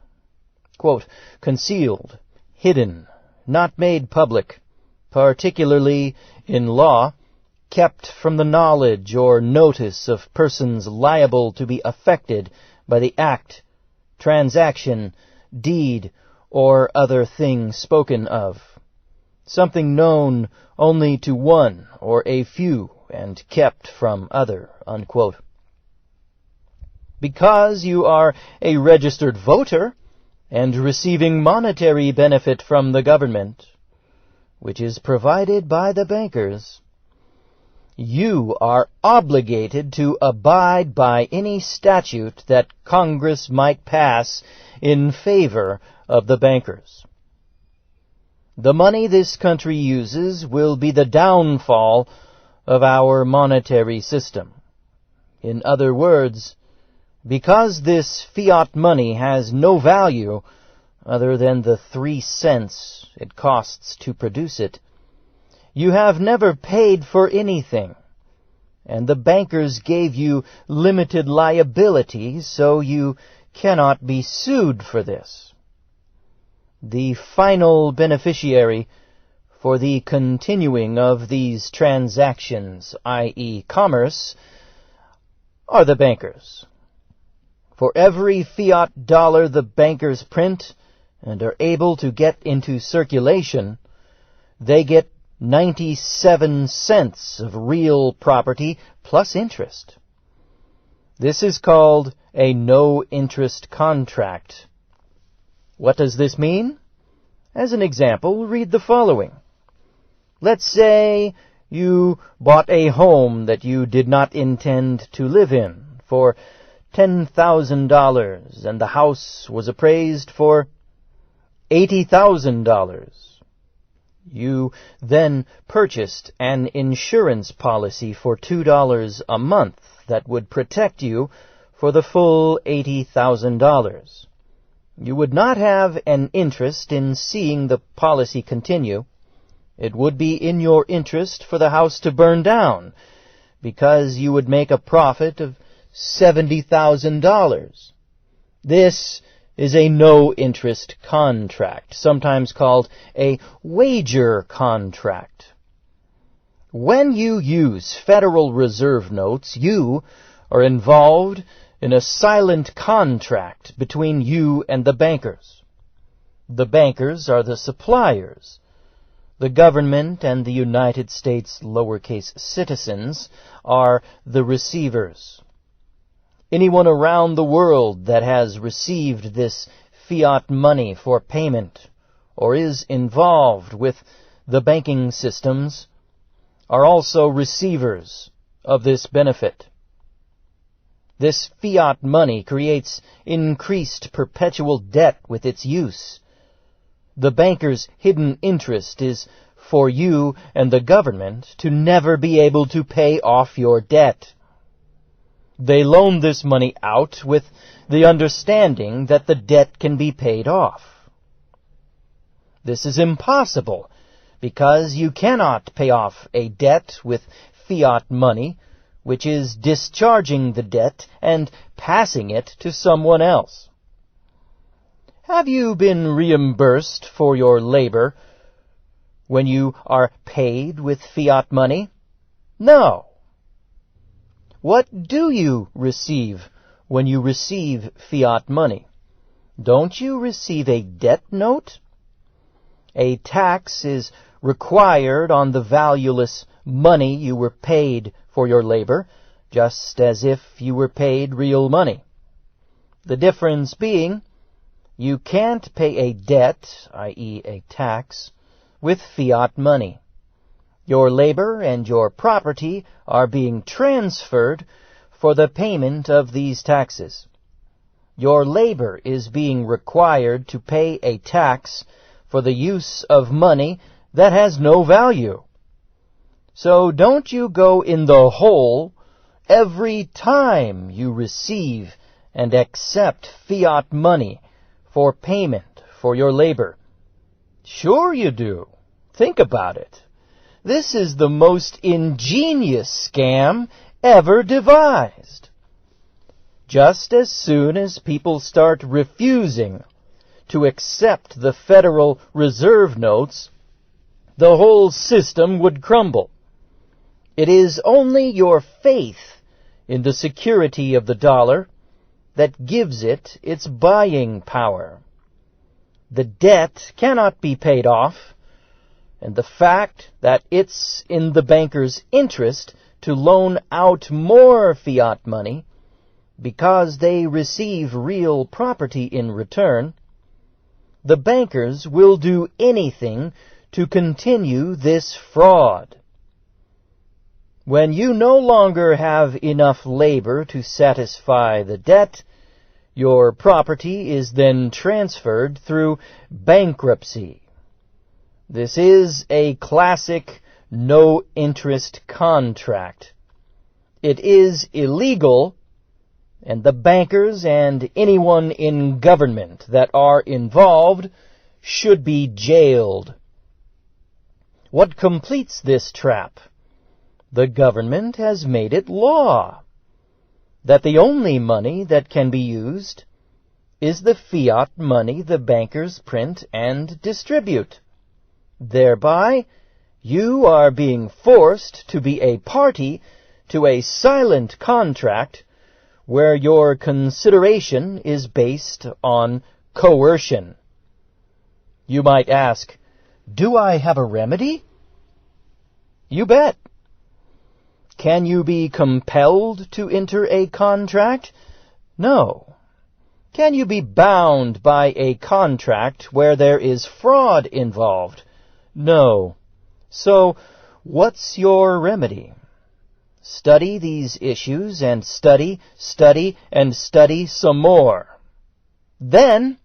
Quote, concealed, hidden, not made public, particularly in law, kept from the knowledge or notice of persons liable to be affected by the act, transaction, deed, or other thing spoken of. Something known only to one or a few and kept from other. Unquote. Because you are a registered voter and receiving monetary benefit from the government, which is provided by the bankers, you are obligated to abide by any statute that Congress might pass in favor of the bankers. The money this country uses will be the downfall of our monetary system. In other words, because this fiat money has no value other than the 3 cents it costs to produce it, you have never paid for anything, and the bankers gave you limited liability, so you cannot be sued for this. The final beneficiary for the continuing of these transactions, i.e. commerce, are the bankers. For every fiat dollar the bankers print and are able to get into circulation, they get 97 cents of real property plus interest. This is called a no-interest contract. What does this mean? As an example, read the following. Let's say you bought a home that you did not intend to live in for $10,000, and the house was appraised for $80,000. You then purchased an insurance policy for $2 a month that would protect you for the full $80,000. You would not have an interest in seeing the policy continue. It would be in your interest for the house to burn down, because you would make a profit of $70,000. This is a no-interest contract, sometimes called a wager contract. When you use Federal Reserve notes, you are involved in a silent contract between you and the bankers. The bankers are the suppliers. The government and the United States lowercase citizens are the receivers. Anyone around the world that has received this fiat money for payment or is involved with the banking systems are also receivers of this benefit. This fiat money creates increased perpetual debt with its use. The banker's hidden interest is for you and the government to never be able to pay off your debt. They loan this money out with the understanding that the debt can be paid off. This is impossible because you cannot pay off a debt with fiat money, which is discharging the debt and passing it to someone else. Have you been reimbursed for your labor when you are paid with fiat money? No. What do you receive when you receive fiat money? Don't you receive a debt note? A tax is required on the valueless money you were paid for your labor, just as if you were paid real money. The difference being, you can't pay a debt, i.e. a tax, with fiat money. Your labor and your property are being transferred for the payment of these taxes. Your labor is being required to pay a tax for the use of money that has no value. So don't you go in the hole every time you receive and accept fiat money for payment for your labor. Sure you do. Think about it. This is the most ingenious scam ever devised. Just as soon as people start refusing to accept the Federal Reserve notes, the whole system would crumble. It is only your faith in the security of the dollar that gives it its buying power. The debt cannot be paid off, and the fact that it's in the banker's interest to loan out more fiat money because they receive real property in return, the bankers will do anything to continue this fraud. When you no longer have enough labor to satisfy the debt, your property is then transferred through bankruptcy. This is a classic no-interest contract. It is illegal, and the bankers and anyone in government that are involved should be jailed. What completes this trap? The government has made it law that the only money that can be used is the fiat money the bankers print and distribute. Thereby, you are being forced to be a party to a silent contract where your consideration is based on coercion. You might ask, do I have a remedy? You bet. Can you be compelled to enter a contract? No. Can you be bound by a contract where there is fraud involved? No. So, what's your remedy? Study these issues and study and study some more. Then,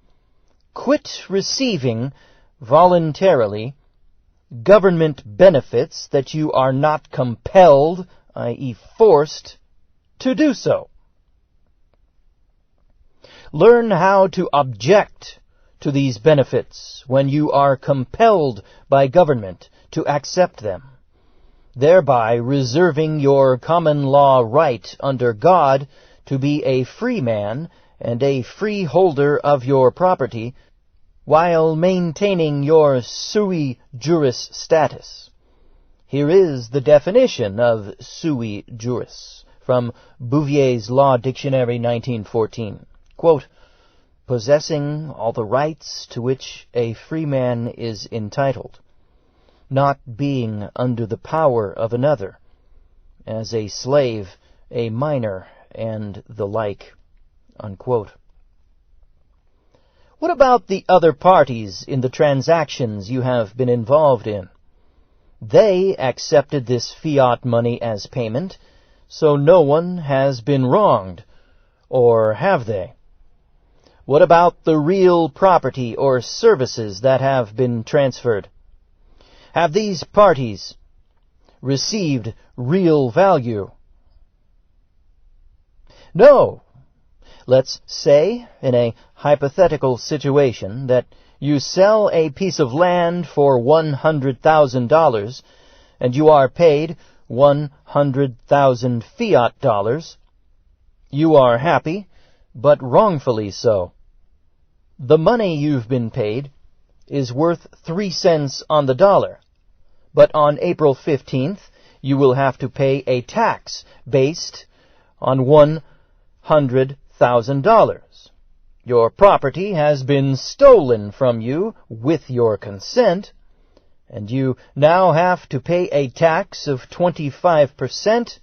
quit receiving voluntarily government benefits that you are not compelled, i.e. forced, to do so. Learn how to object to these benefits when you are compelled by government to accept them, thereby reserving your common law right under God to be a free man and a free holder of your property, while maintaining your sui juris status. Here is the definition of sui juris from Bouvier's Law Dictionary, 1914. Quote, possessing all the rights to which a free man is entitled, not being under the power of another, as a slave, a minor, and the like. Unquote. What about the other parties in the transactions you have been involved in? They accepted this fiat money as payment, so no one has been wronged, or have they? What about the real property or services that have been transferred? Have these parties received real value? No. Let's say, in a hypothetical situation, that you sell a piece of land for $100,000 and you are paid 100,000 fiat dollars. You are happy, but wrongfully so. The money you've been paid is worth 3 cents on the dollar, but on April 15th you will have to pay a tax based on $100,000. Your property has been stolen from you with your consent, and you now have to pay a tax of 25%,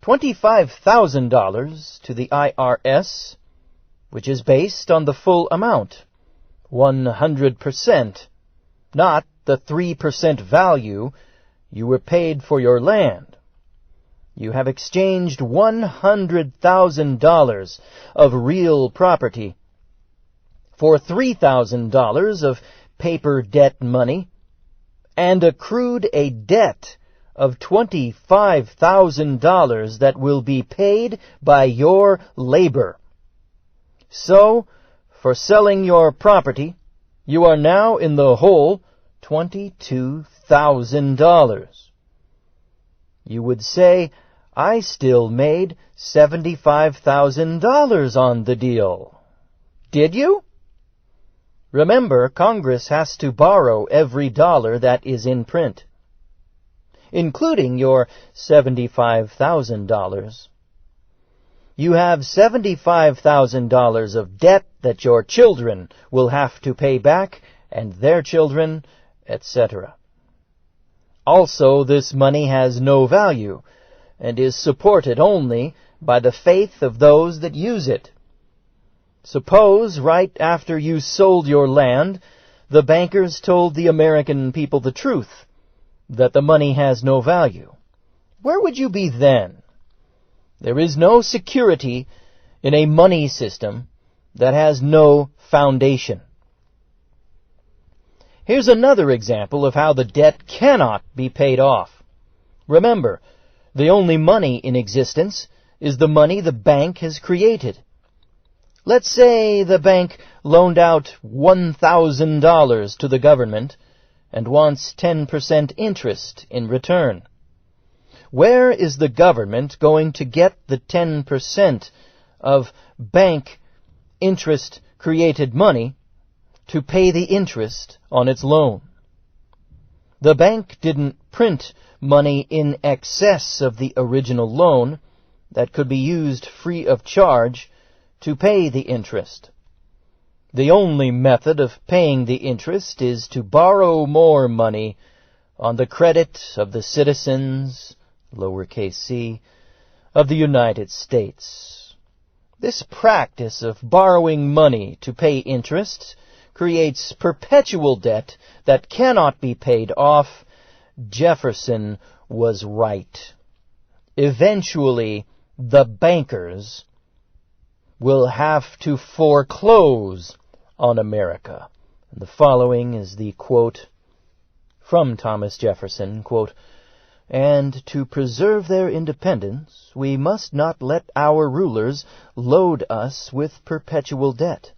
$25,000 to the IRS, which is based on the full amount, 100%, not the 3% value you were paid for your land. You have exchanged $100,000 of real property for $3,000 of paper debt money, and accrued a debt of $25,000 that will be paid by your labor. So, for selling your property, you are now in the hole $22,000. You would say, I still made $75,000 on the deal. Did you? Remember, Congress has to borrow every dollar that is in print, including your $75,000. You have $75,000 of debt that your children will have to pay back, and their children, etc. Also, this money has no value, and is supported only by the faith of those that use it. Suppose, right after you sold your land, the bankers told the American people the truth, that the money has no value. Where would you be then? There is no security in a money system that has no foundation. Here's another example of how the debt cannot be paid off. Remember, the only money in existence is the money the bank has created. Let's say the bank loaned out $1,000 to the government and wants 10% interest in return. Where is the government going to get the 10% of bank interest-created money to pay the interest on its loan? The bank didn't print money in excess of the original loan that could be used free of charge to pay the interest. The only method of paying the interest is to borrow more money on the credit of the citizens, lowercase c, of the United States. This practice of borrowing money to pay interest creates perpetual debt that cannot be paid off. Jefferson was right. Eventually, the bankers will have to foreclose on America. And the following is the quote from Thomas Jefferson, quote, "And to preserve their independence, we must not let our rulers load us with perpetual debt.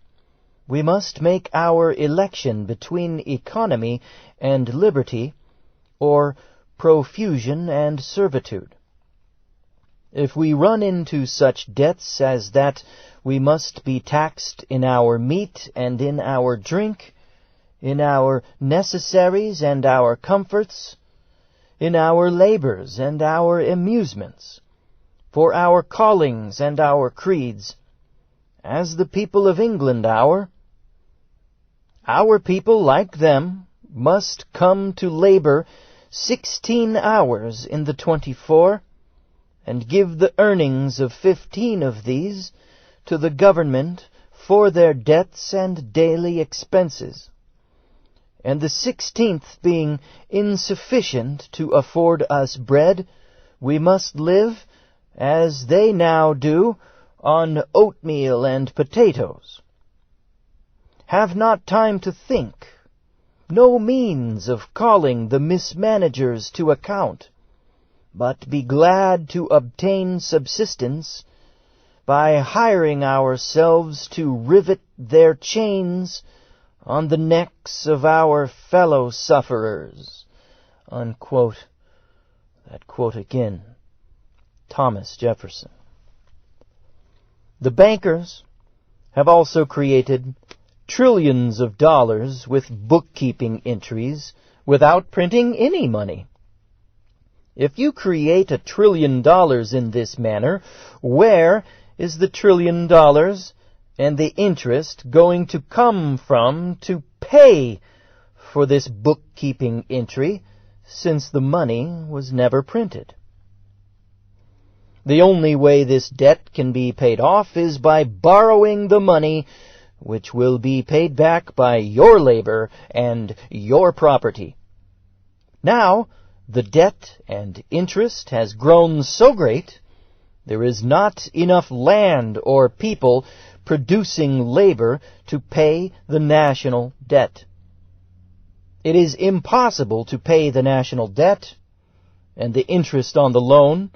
We must make our election between economy and liberty, or profusion and servitude. If we run into such debts as that, we must be taxed in our meat and in our drink, in our necessaries and our comforts, in our labors and our amusements, for our callings and our creeds, as the people of England our people, like them, must come to labor 16 hours in the 24, and give the earnings of 15 of these to the government for their debts and daily expenses. And the 16th being insufficient to afford us bread, we must live, as they now do, on oatmeal and potatoes. Have not time to think, no means of calling the mismanagers to account, but be glad to obtain subsistence by hiring ourselves to rivet their chains on the necks of our fellow sufferers." Unquote. That quote again, Thomas Jefferson. The bankers have also created trillions of dollars with bookkeeping entries without printing any money. If you create $1 trillion in this manner, where is the $1 trillion and the interest going to come from to pay for this bookkeeping entry, since the money was never printed? The only way this debt can be paid off is by borrowing the money, which will be paid back by your labor and your property. Now, the debt and interest has grown so great, there is not enough land or people producing labor to pay the national debt. It is impossible to pay the national debt and the interest on the loan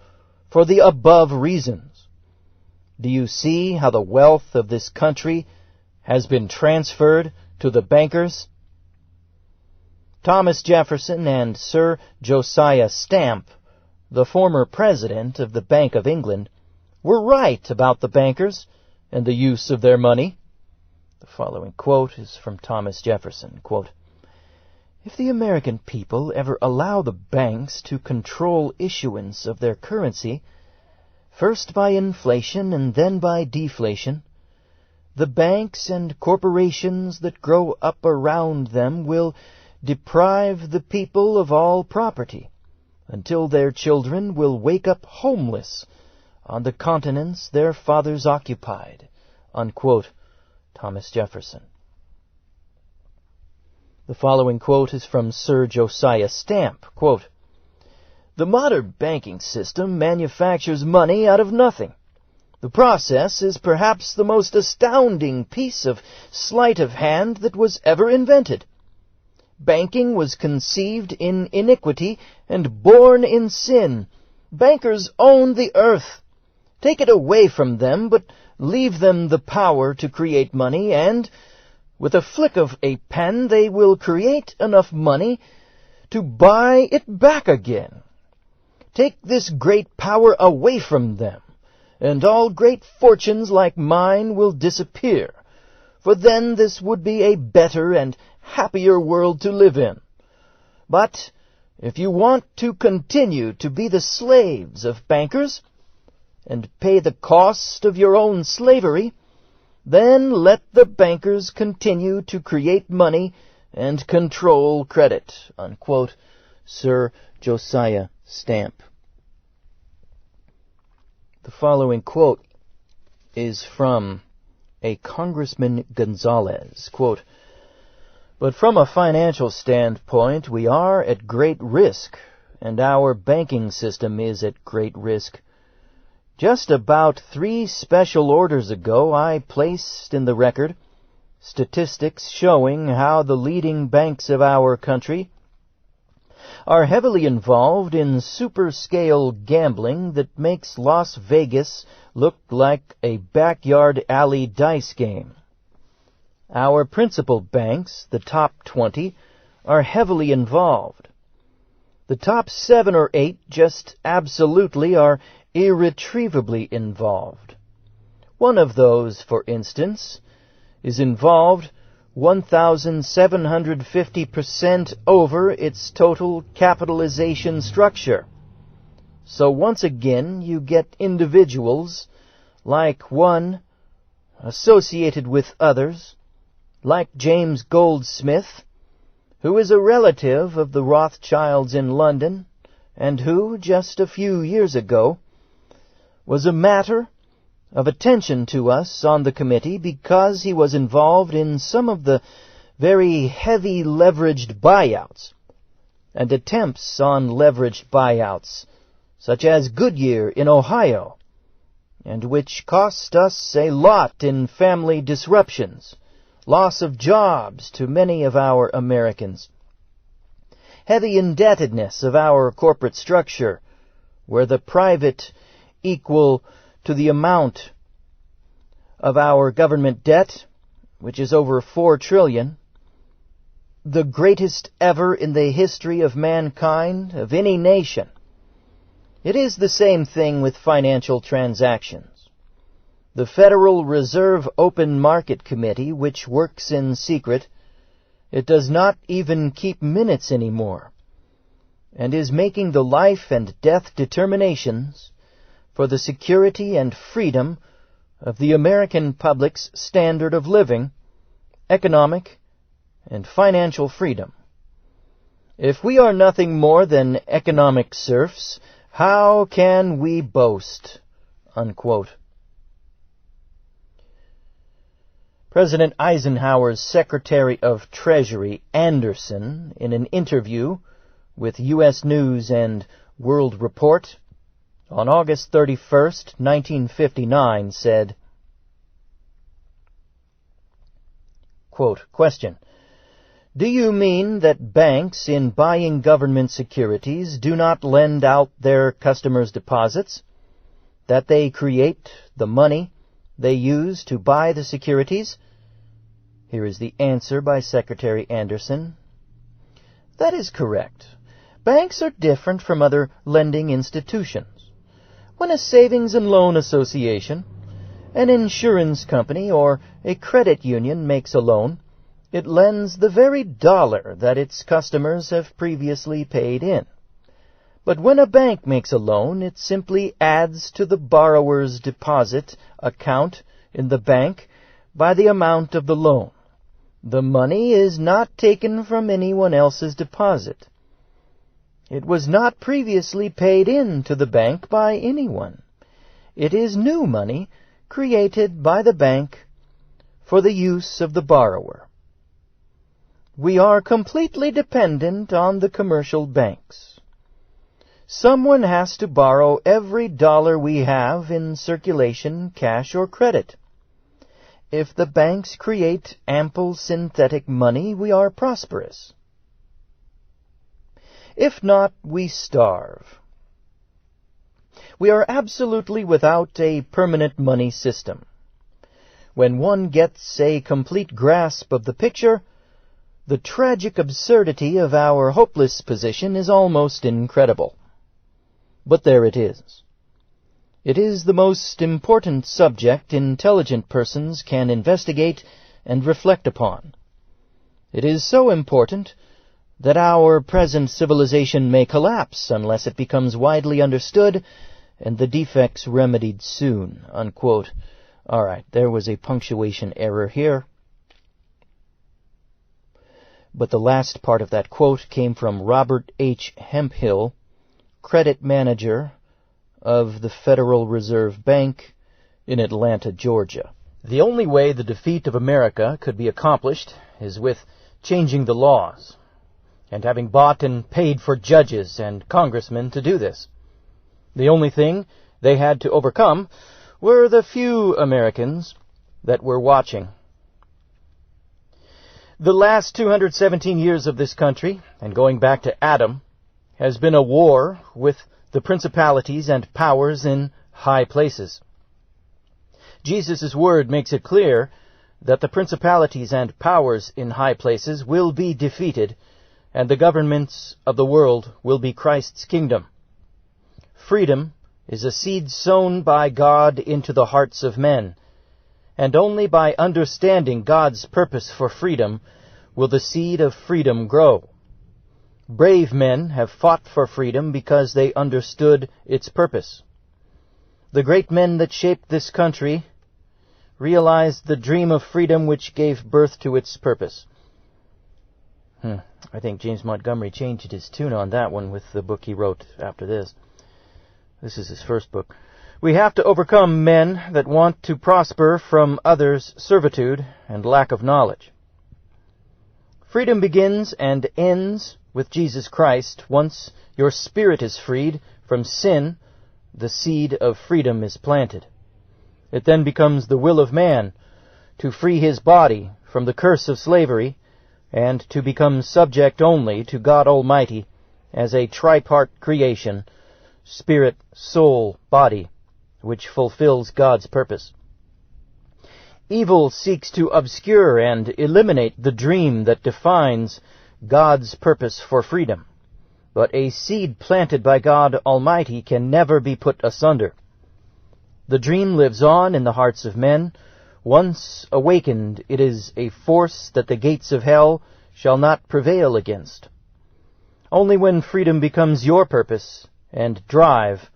for the above reasons. Do you see how the wealth of this country has been transferred to the bankers? Thomas Jefferson and Sir Josiah Stamp, the former president of the Bank of England, were right about the bankers and the use of their money. The following quote is from Thomas Jefferson. Quote, "If the American people ever allow the banks to control issuance of their currency, first by inflation and then by deflation, the banks and corporations that grow up around them will deprive the people of all property, until their children will wake up homeless on the continents their fathers occupied." Unquote. Thomas Jefferson. The following quote is from Sir Josiah Stamp. Quote, "The modern banking system manufactures money out of nothing. The process is perhaps the most astounding piece of sleight of hand that was ever invented. Banking was conceived in iniquity and born in sin. Bankers own the earth. Take it away from them, but leave them the power to create money, and with a flick of a pen they will create enough money to buy it back again. Take this great power away from them, and all great fortunes like mine will disappear, for then this would be a better and happier world to live in. But if you want to continue to be the slaves of bankers, and pay the cost of your own slavery, then let the bankers continue to create money and control credit." Unquote. Sir Josiah Stamp. The following quote is from a Congressman Gonzalez. Quote, "But from a financial standpoint, we are at great risk, and our banking system is at great risk. Just about 3 special orders ago, I placed in the record statistics showing how the leading banks of our country are heavily involved in super-scale gambling that makes Las Vegas look like a backyard alley dice game. Our principal banks, the top 20, are heavily involved. The top 7 or 8 just absolutely are irretrievably involved. One of those, for instance, is involved 1,750% over its total capitalization structure. So once again you get individuals like one associated with others, like James Goldsmith, who is a relative of the Rothschilds in London, and who, just a few years ago, was a matter of attention to us on the committee because he was involved in some of the very heavy leveraged buyouts and attempts on leveraged buyouts, such as Goodyear in Ohio, and which cost us a lot in family disruptions, loss of jobs to many of our Americans, heavy indebtedness of our corporate structure, where the private equal to the amount of our government debt, which is over $4 trillion, the greatest ever in the history of mankind, of any nation. It is the same thing with financial transactions. The Federal Reserve Open Market Committee, which works in secret, it does not even keep minutes anymore, and is making the life and death determinations for the security and freedom of the American public's standard of living, economic and financial freedom. If we are nothing more than economic serfs, how can we boast?" Unquote. President Eisenhower's Secretary of Treasury, Anderson, in an interview with U.S. News and World Report on August 31st, 1959, said, quote, "Question. Do you mean that banks, in buying government securities, do not lend out their customers' deposits? That they create the money they use to buy the securities? Here is the answer by Secretary Anderson. That is correct. Banks are different from other lending institutions. When a savings and loan association, an insurance company, or a credit union makes a loan, it lends the very dollar that its customers have previously paid in. But when a bank makes a loan, it simply adds to the borrower's deposit account in the bank by the amount of the loan. The money is not taken from anyone else's deposit. It was not previously paid in to the bank by anyone. It is new money created by the bank for the use of the borrower. We are completely dependent on the commercial banks. Someone has to borrow every dollar we have in circulation, cash or credit. If the banks create ample synthetic money, we are prosperous. If not, we starve. We are absolutely without a permanent money system. When one gets a complete grasp of the picture, the tragic absurdity of our hopeless position is almost incredible. But there it is. It is the most important subject intelligent persons can investigate and reflect upon. It is so important that our present civilization may collapse unless it becomes widely understood and the defects remedied soon." Unquote. All right, there was a punctuation error here. But the last part of that quote came from Robert H. Hemphill, credit manager of the Federal Reserve Bank in Atlanta, Georgia. The only way the defeat of America could be accomplished is with changing the laws, and having bought and paid for judges and congressmen to do this. The only thing they had to overcome were the few Americans that were watching. The last 217 years of this country, and going back to Adam, has been a war with the principalities and powers in high places. Jesus' word makes it clear that the principalities and powers in high places will be defeated, and the governments of the world will be Christ's kingdom. Freedom is a seed sown by God into the hearts of men, and only by understanding God's purpose for freedom will the seed of freedom grow. Brave men have fought for freedom because they understood its purpose. The great men that shaped this country realized the dream of freedom which gave birth to its purpose. I think James Montgomery changed his tune on that one with the book he wrote after this. This is his first book. We have to overcome men that want to prosper from others' servitude and lack of knowledge. Freedom begins and ends with Jesus Christ. Once your spirit is freed from sin, the seed of freedom is planted. It then becomes the will of man to free his body from the curse of slavery and to become subject only to God Almighty as a tripart creation, spirit, soul, body, which fulfills God's purpose. Evil seeks to obscure and eliminate the dream that defines God's purpose for freedom. But a seed planted by God Almighty can never be put asunder. The dream lives on in the hearts of men. Once awakened, it is a force that the gates of hell shall not prevail against. Only when freedom becomes your purpose and drive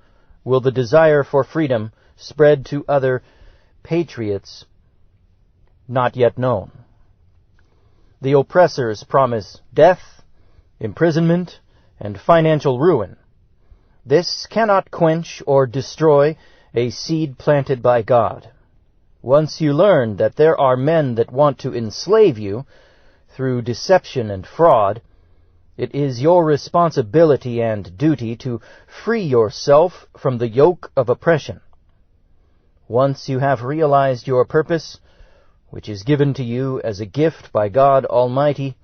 will the desire for freedom spread to other patriots not yet known. The oppressors promise death, imprisonment, and financial ruin. This cannot quench or destroy a seed planted by God. Once you learn that there are men that want to enslave you through deception and fraud, it is your responsibility and duty to free yourself from the yoke of oppression. Once you have realized your purpose, which is given to you as a gift by God Almighty,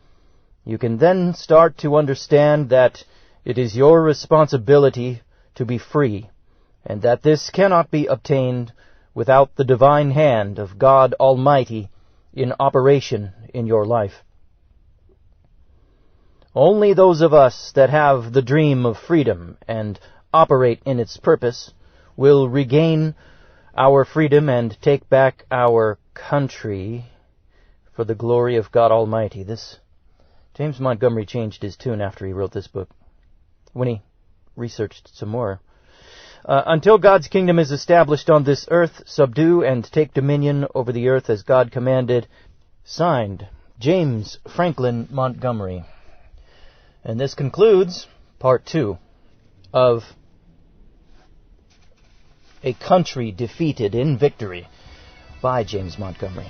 you can then start to understand that it is your responsibility to be free, and that this cannot be obtained without the divine hand of God Almighty in operation in your life. Only those of us that have the dream of freedom and operate in its purpose will regain our freedom and take back our country for the glory of God Almighty. James Montgomery changed his tune after he wrote this book, when he researched some more. Until God's kingdom is established on this earth, subdue and take dominion over the earth as God commanded. Signed, James Franklin Montgomery. And this concludes part 2 of A Country Defeated in Victory by James Montgomery.